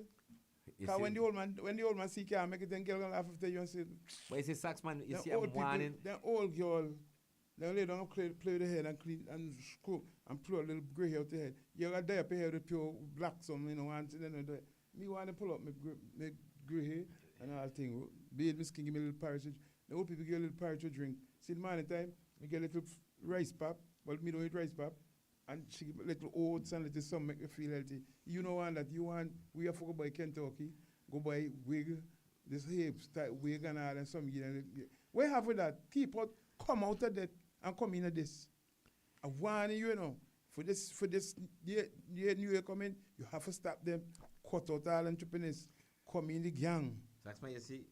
Because when the old man see can't make it, then girl gonna laugh after you and say. But you see, Saxman, you see, I'm warning. The old girl, they lay down and play the head and clean and screw and pull a little gray hair out the head. You got there up here with pure black some, and then me want to pull up my gray hair and all thing. Babe, me skin give me a little parachute. The old people get a little parachute drink. See the morning time, me get a little rice pap, but me don't eat rice pap. And she give little oats and little something make me feel healthy. You know one that you want, we have to go by Kentucky, go by wig, this hips, type wig and all and some. We have with that. Keep out, come out of that and come in at this. I want you, for this year new year coming, you have to stop them, cut out all entrepreneurs, come in the gang. Saxman, you see,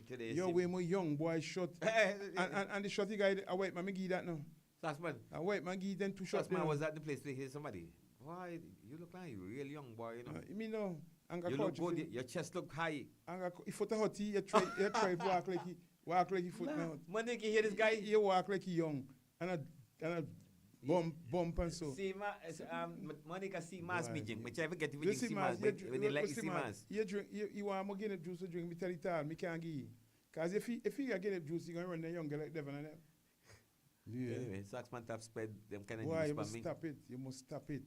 today. You're way more young boy shot. and the shotty guy, I wait, man, me give that now. Saxman. I wait, man, give them 2 shots. Saxman was at the place to hear somebody. Why, you look like a real young boy, You mean no? You look good, your chest look high. If you hot, you try to walk like he foot now. Monday, you hear this guy? You walk like he young. And a bump and so. See, Monica see mass meeting. Which I ever get to see mass. When they like to see mass. You drink, you want more Guinness juice to drink, me tell it all, me can't give you. Because if he get Guinness juice, you're going to run the young girl like Devon and them. Yeah. Anyway, Saxman have spread them kind of news for me. You must stop it.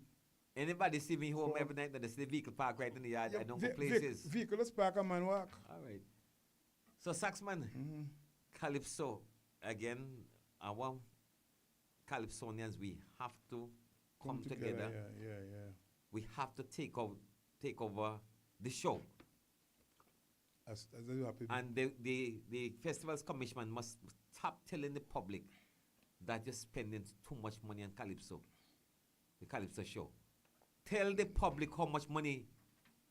Anybody see me home every night that they see the vehicle park right in the yard, I don't go places. Vehicle, let's park a man walk. All right. So, Saxman, Calypso, again, our Calypsonians, we have to come together. Yeah. We have to take over the show. As you happy. And the Festivals Commission must stop telling the public that you're spending too much money on Calypso, the Calypso show. Tell the public how much money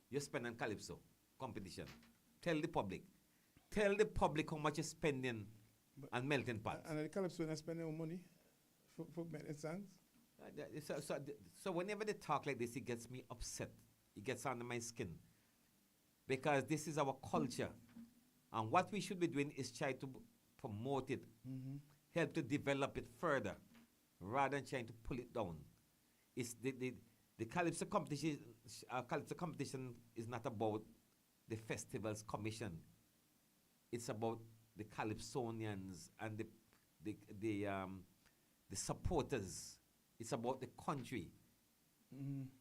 you spend on Calypso competition. Tell the public. Tell the public how much you're spending and melting pot. And the Calypso not spending no money for making songs. So whenever they talk like this, it gets me upset. It gets under my skin. Because this is our culture. And what we should be doing is try to promote it, help to develop it further, rather than trying to pull it down. It's the Calypso competition is not about the festival's commission. It's about the Calypsonians and the supporters. It's about the country.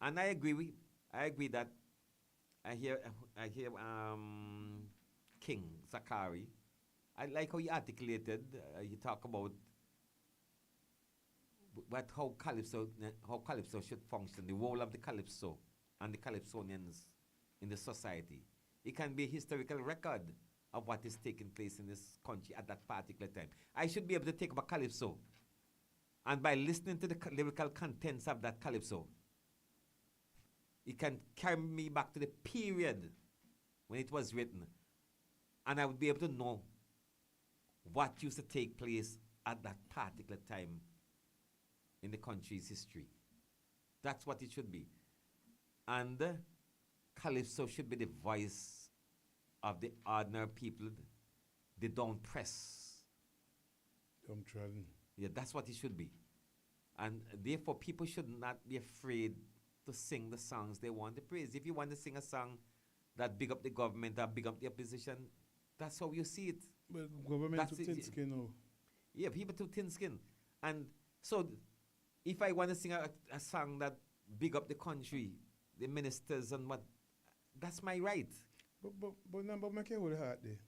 And I agree that I hear King Zakari. I like how he articulated. You talk about how Calypso should function, the role of the Calypso and the Calypsonians in the society. It can be a historical record of what is taking place in this country at that particular time. I should be able to take up a Calypso, and by listening to the lyrical contents of that Calypso, it can carry me back to the period when it was written, and I would be able to know what used to take place at that particular time in the country's history. That's what it should be. And Calypso should be the voice of the ordinary people, the down-pressed. Downtrodden. Yeah, that's what it should be. And therefore, people should not be afraid to sing the songs they want to praise. If you want to sing a song that big up the government or big up the opposition, that's how you see it. But government too thin skin now. Yeah, people too thin skin. And so, if I want to sing a song that big up the country, the ministers and what, that's my right. But number make you hold heart there.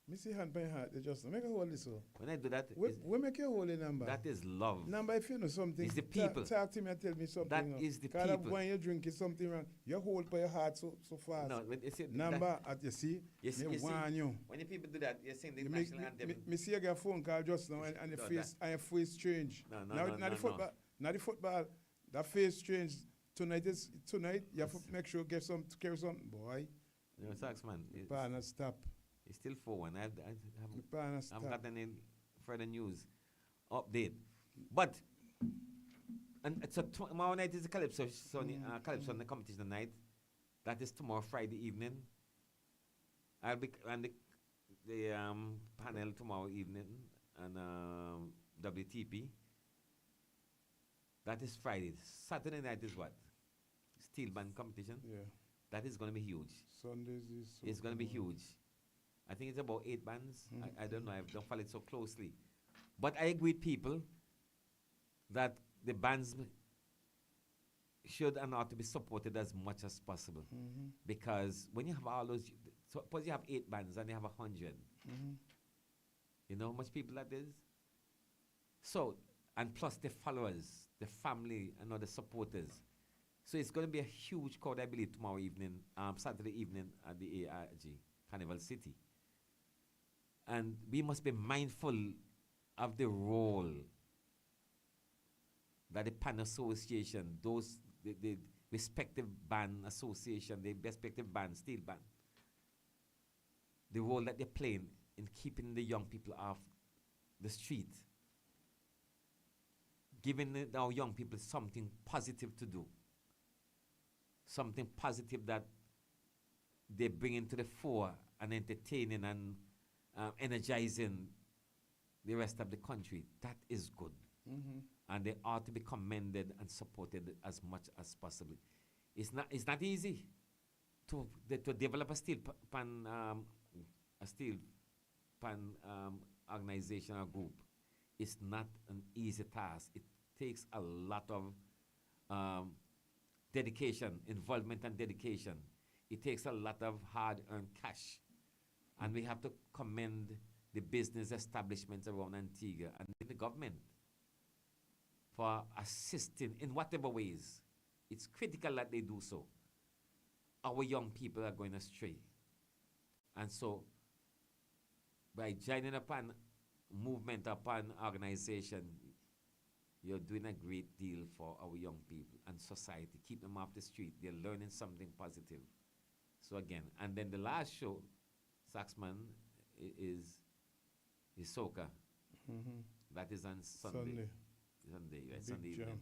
Me see hand by heart there just make a hold this so. When I do that, we make you hold the number. That is love. Number if you know something. It's the people. Talk to me and tell me something. That is the people. people. When you drink is something wrong. You hold by your heart so fast. No, but you see, number at you see. You warn you. When the people do that, you're saying the national anthem. Me see you get a phone call just now and your face change. Now the football, that face change. Tonight you have to make sure you carry something, boy. No, Saxman. Partner, stop. It's still 4-1. I haven't got any further news update. But and so tomorrow night is the Calypso Calypso on the competition night. That is tomorrow Friday evening. I'll be on the panel tomorrow evening on WTP. That is Friday. Saturday night is what? Steel band competition. Yeah. That is going to be huge. Sundays is. It's going to be huge. I think it's about 8 bands. I don't know. I don't follow it so closely. But I agree with people that the bands should and ought to be supported as much as possible. Because when you have all those, suppose you have 8 bands and you have 100. You know how much people that is? So, and plus the followers, the family, and all the supporters. So it's going to be a huge crowd, I believe, tomorrow evening, Saturday evening at the ARG, Carnival City. And we must be mindful of the role that the PAN Association, the respective band association, the respective band, steel band, the role that they're playing in keeping the young people off the street, giving our young people something positive to do, something positive that they bring into the fore and entertaining and energizing the rest of the country. That is good. And they ought to be commended and supported as much as possible. It's not easy to develop a steel pan organization or group. It's not an easy task. It takes a lot of dedication, involvement and dedication. It takes a lot of hard-earned cash. And we have to commend the business establishments around Antigua and the government for assisting in whatever ways. It's critical that they do so. Our young people are going astray. And so, by joining upon movement, upon organization, you're doing a great deal for our young people and society. Keep them off the street. They're learning something positive. So again, and then the last show, Saxman, is soca. That is on Sunday. Sunday, right? Sunday evening.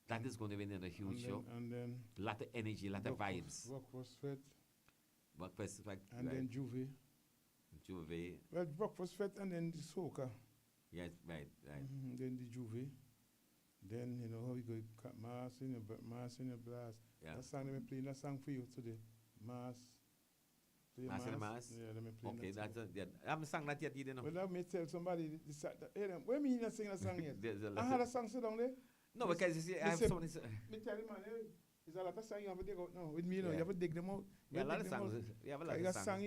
That is going to be another huge show. And then lot of energy, lot of vibes. Breakfast Fete. Breakfast Fete. And then Juve. Juve. Well, Breakfast Fete and then the soca. Yes, right. Then the Juve. Then, you know, how we go, Mass in the Blast. Yeah. That song, let me play that song for you today. Mass. Mass in the Mass? Yeah, let me play Okay, that. I haven't sung that yet, you know. Well, let me tell somebody, hey, what do you mean you not sing that song yet? I had a song sit down there. No, because you see, I have so many. Me tell you, man, there's a lot of songs you have to dig out now. With me, you know, you have to dig them out. Yeah, a lot of songs. You have a lot of songs.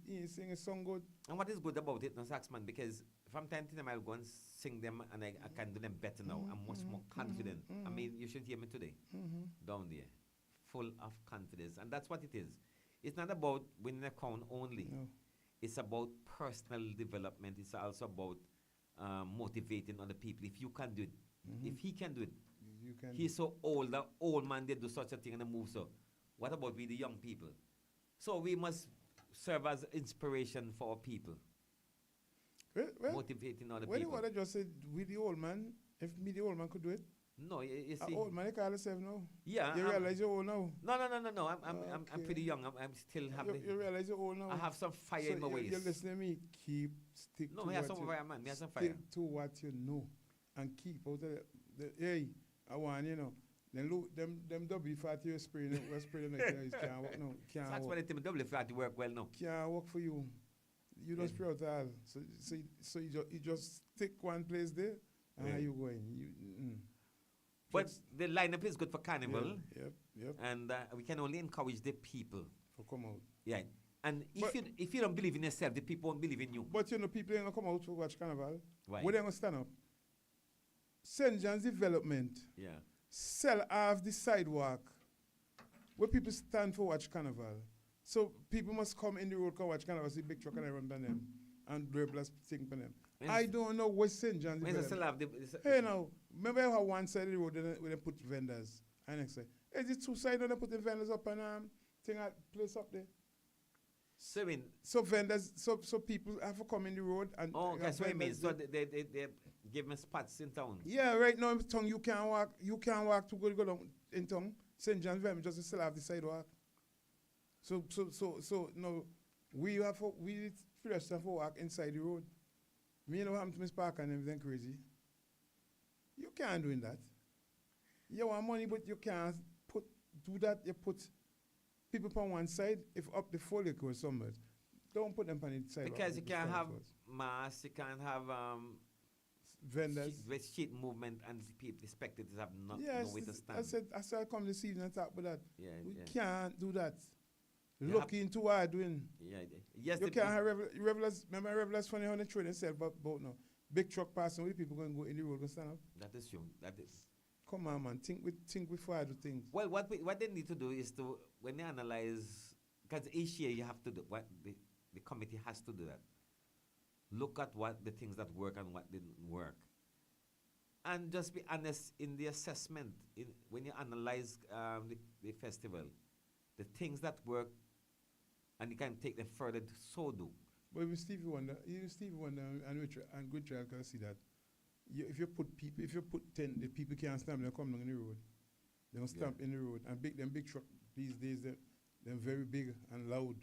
You sing a song good. And what is good about it, no, Saxman, because from time to time I'll go and sing them and I can do them better now. I'm much more confident. I mean, you should hear me today. Down there. Full of confidence. And that's what it is. It's not about winning a crown only. No. It's about personal development. It's also about motivating other people. If you can do it, if he can do it, you can. he's so old, that old man did do such a thing and move so. What about we, the young people? So we must serve as inspiration for our people. Well, motivating other well, people. What I just said, with the old man, if me, the old man, could do it. No, you see. Old man, you call yourself now. Yeah. You realize you're old now. No. I'm pretty young. I'm still have. You realize you're old now. I have some fire in my waist. You listen to me. Stick to me have some fire, man. Me have some fire. Stick to what you know, and keep out of the hey. I want, you know. Then look, them W40 you're spraying, we're spraying like can't work now. Can't that's work. why the W40 work well now. Can't work for you. You don't spray out all. So you just stick one place there, and how you going? But the lineup is good for Carnival. Yep. And we can only encourage the people. To come out. Yeah. And if you don't believe in yourself, the people won't believe in you. But you know, people ain't gonna come out to watch Carnival. Why? Where they gonna stand up? St. John's Development. Yeah. Sell half the sidewalk where people stand for watch Carnival. So people must come in the road to watch Carnival, see big truck and I run by them and rebels sing for them. I don't know what St. John's Development. Hey now, remember how one side of the road where they put vendors and next side. Is it two sides when they put the vendors up and thing at place up there? So vendors, so people have to come in the road and. Oh, that's what I mean. So they give me spots in town. Yeah, right now in town you can't walk. You can't walk to go down in town. St. John's Development just still have the sidewalk. So no, we first have to walk inside the road. Me know what happened to Miss Parker and everything crazy. You can't do that. You want money, but you can't do that. You put people on one side, if up the foliage or somewhere. Don't put them on the side. Because you can't have mass, you can't have vendors. Street movement, and the spectators have no way to stand. I said I come this evening and talk about that. We Yeah. can't do that. Look into what I'm doing. Yeah. Yes. You can't have revelers. Remember revelers funny how they trade themselves about now. Big truck passing, where people going to go in the road and stand up? That is true. That is. Come on, man. Think before I do things. Well, what they need to do is to, when they analyze, because each year you have to do, what the committee has to do that. Look at what the things that work and what didn't work. And just be honest in the assessment. When you analyze the festival, the things that work, and you can take them further, so do. But even Stevie Wonder and Good Child can see that. If you put 10, the people can't stamp, they'll come down the road. They don't stamp in the road. And big truck these days, they're very big and loud.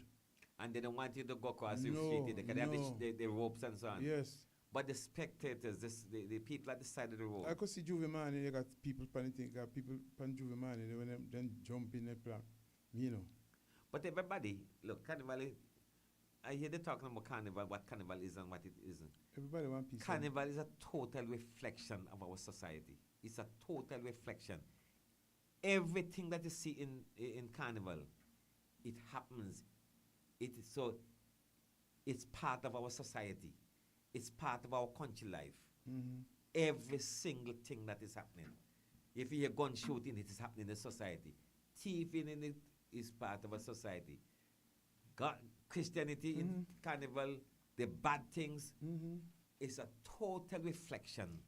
And they don't want you to go across the street. They can have the ropes and so on. Yes. But the spectators, the people at the side of the road. I could see Juve Man, you got people panicking, got people pan Juve Man, and when them then jump in the plan. You know. But everybody, look, Carnival, I hear they talking about Carnival, what Carnival is and what it isn't. Everybody want peace. Carnival is a total reflection of our society. It's a total reflection. Everything that you see in Carnival, it happens. It's part of our society. It's part of our country life. Mm-hmm. Every single thing that is happening. If you hear gun shooting, it is happening in society. Thieving in it is part of our society. Christianity in Carnival, the bad things, is a total reflection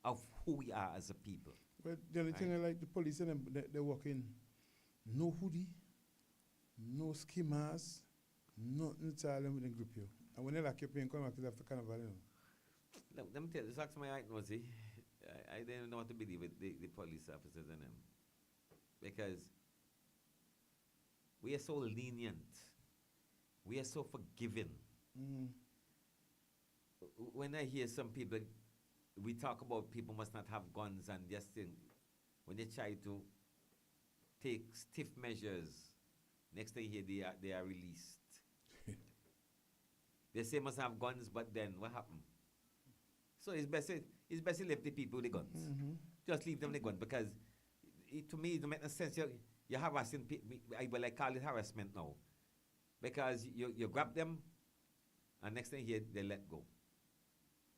of who we are as a people. But the only thing I like, the police and them, they walk in, no hoodie, no ski mask, nothing to tell them with them grip you. And when they lock you up, you come back to after Carnival, you know. Let me tell you, that's my right now, see. I didn't know what to believe with the police officers and them. Because we are so lenient. We are so forgiving. When I hear some people, we talk about people must not have guns and just thing. When they try to take stiff measures, next thing you hear they are released. They say must have guns, but then what happened? So it's best to leave the people with the guns. Just leave them the guns because to me it don't make no sense. You're harassing people. I call it harassment now. Because you grab them and next thing here they let go.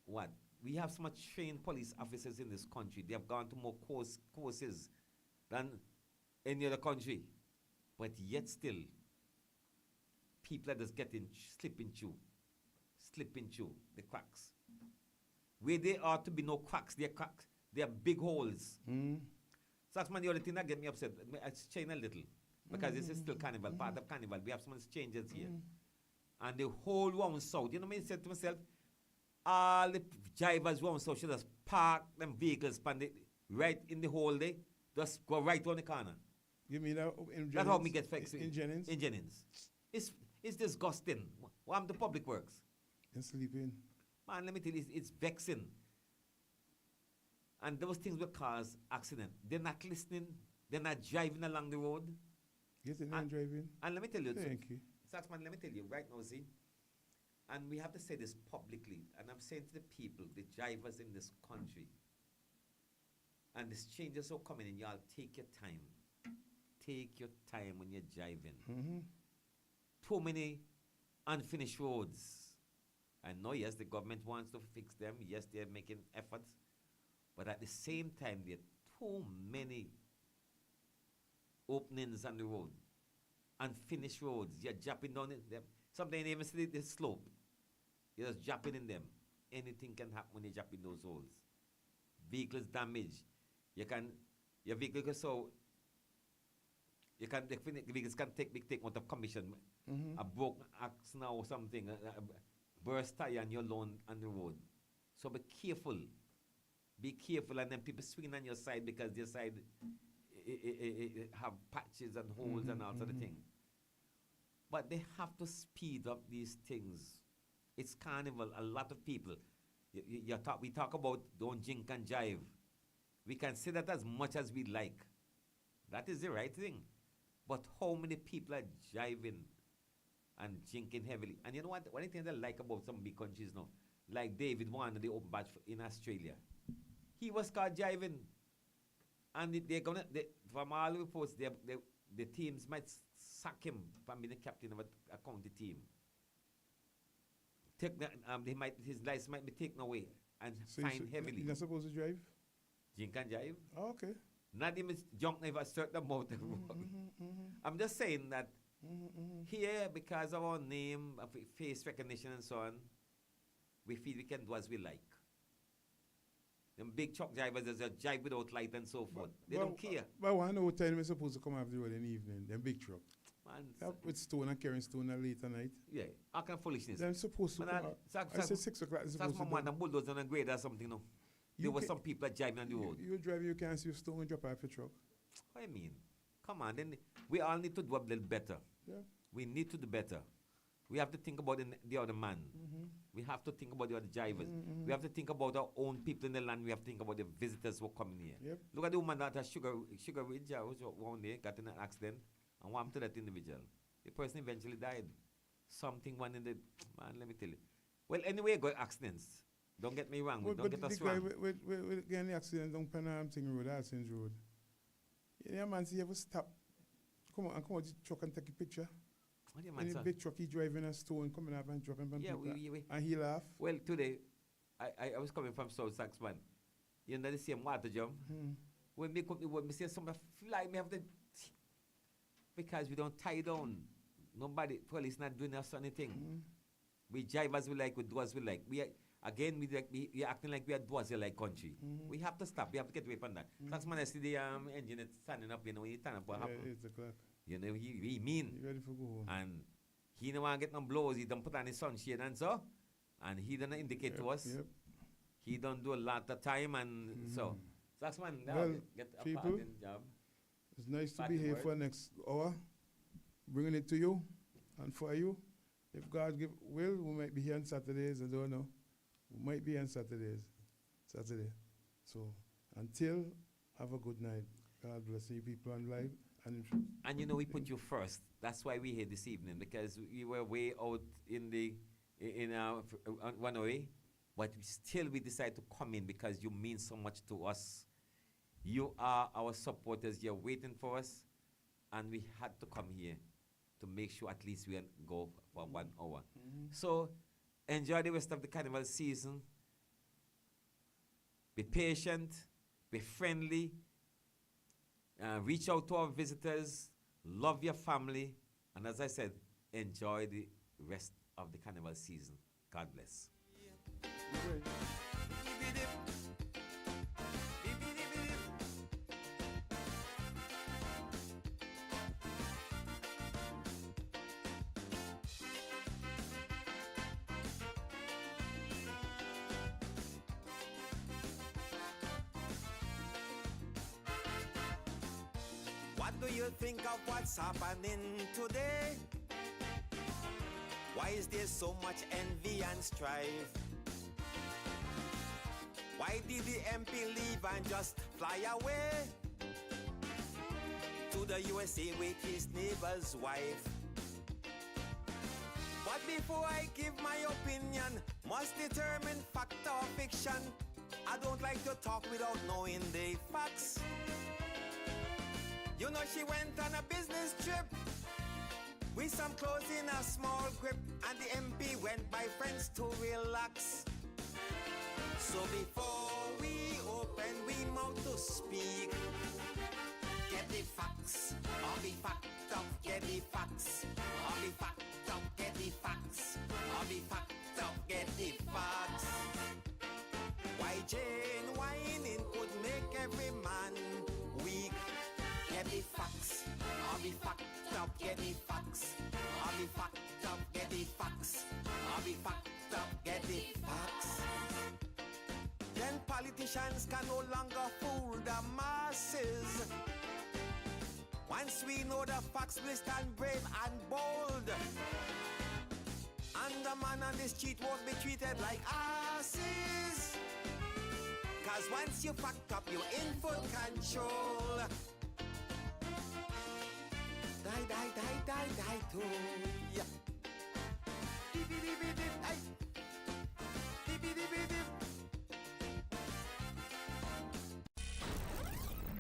What? We have so much trained police officers in this country. They have gone to more courses than any other country. But yet still, people are just slipping through the cracks. Where there ought to be no cracks, there are cracks. There are big holes. So that's the other thing that get me upset. I change a little. Because this is still carnival, part of carnival. We have so much changes here. And the whole round south, you know what I said to myself? All the drivers round south should just park them vehicles right in the hole there. Just go right on the corner. You mean that in Jennings? That's how me get fixed. In Jennings? In Jennings. It's disgusting. What happened to public works? And sleeping. Man, let me tell you, it's vexing. And those things will cause accident. They're not listening. They're not driving along the road. Yes, they're not driving. And let me tell you. Thank you. Saxman, let me tell you right now, see. And we have to say this publicly. And I'm saying to the people, the drivers in this country, and this changes are coming in, y'all take your time. Take your time when you're driving. Too many unfinished roads. I know, yes, the government wants to fix them. Yes, they're making efforts. But at the same time, there are too many openings on the road. Unfinished roads. You're jumping down in them. Sometimes you even see the slope. You're just jumping in them. Anything can happen when you jump in those holes. Vehicles damaged. Your vehicle can the vehicles can take out of commission. A broken axe now or something. A burst tire and you're alone on the road. So be careful. Be careful, and then people swinging on your side because their side have patches and holes and all sort of thing. But they have to speed up these things. It's carnival. A lot of people. We talk about don't drink and jive. We can say that as much as we like. That is the right thing. But how many people are jiving and drinking heavily? And you know what? One thing I like about some big countries now, like David Warner, the open badge in Australia. He was caught jiving. And they're gonna, from all reports, the teams might sack him from being the captain of a county team. His license might be taken away and fined heavily. You're not supposed to drive? Drink and jive. Oh, okay. Not even junk never a certain amount. I'm just saying that here, because of our name, of face recognition and so on, we feel we can do as we like. Them big truck drivers just drive without light and so forth. They don't care. But I know what time we're supposed to come off the road in the evening, them big truck. Man, with stone and carrying stone late at night. Yeah, how can foolishness? They're supposed to come out. I said 6 o'clock. That's my man, bulldozer and grader or something, no? There were some people driving on the road. You drive, you can't see a stone and drop off your truck. What I mean? Come on, then we all need to do a little better. Yeah. We need to do better. We have to think about the other man. We have to think about the other drivers. We have to think about our own people in the land. We have to think about the visitors who are coming here. Yep. Look at the woman that has Sugar Ridge, who one day got in an accident, and what happened to that individual? The person eventually died. Something went in the, man, let me tell you. Well, anyway, got accidents. Don't get me wrong. Don't get us wrong. With getting the accident down Panam Thing Road, Arsens Road. Yeah, man, see, you ever stop? Come on, the truck and take a picture. What do you mean, sir? Big truck, he driving a stone, coming up and dropping from people. We. And he laugh. Well, today, I was coming from South Saxman. You know the same water jump? When me come to work, me see somebody fly, me have to, because we don't tie down. Nobody, police not doing us anything. We drive as we like, we do as we like. We are acting like we are Dwazia-like country. We have to stop. We have to get away from that. That's when I see the engine it's standing up, you know, when you turn up, what happens? 8 o'clock. You know, he mean. You ready for go home? And he don't want to get no blows. He don't put on his sunshade and so. And he don't indicate to us. Yep. he don't do a lot of time, and so that's one. Well, Get a people, part in job. It's nice to Part be in here word. for the next hour, bringing it to you and for you. If God will, we might be here on Saturdays. I don't know. We might be on Saturday. So until, have a good night. God bless you people on live. And you know, we put you first. That's why we're here this evening, because we were way out one way, but we decided to come in because you mean so much to us. You are our supporters. You're waiting for us, and we had to come here to make sure at least we go for 1 hour. So enjoy the rest of the carnival season. Be patient, be friendly, reach out to our visitors, love your family, and as I said, enjoy the rest of the carnival season. God bless. What do you think of what's happening today? Why is there so much envy and strife? Why did the MP leave and just fly away to the USA with his neighbor's wife? But before I give my opinion, must determine fact or fiction. I don't like to talk without knowing the facts. You know she went on a business trip with some clothes in a small grip, and the MP went by friends to relax. So before we open we mouth to speak, get the facts, or be fact up, get the facts, or be fact up, get the facts, or be fact up, get the facts. Why Jane whining could make every man weak? Get the facts, or be fact up, get the facts, or be fact up, get the facts, or be fact up, get the facts. Then politicians can no longer fool the masses. Once we know the facts, we stand brave and bold. And the man on the street won't be treated like asses. Cause once you fact up, you're in full control. Die too. Yeah.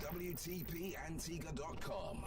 WTP Antigua.com.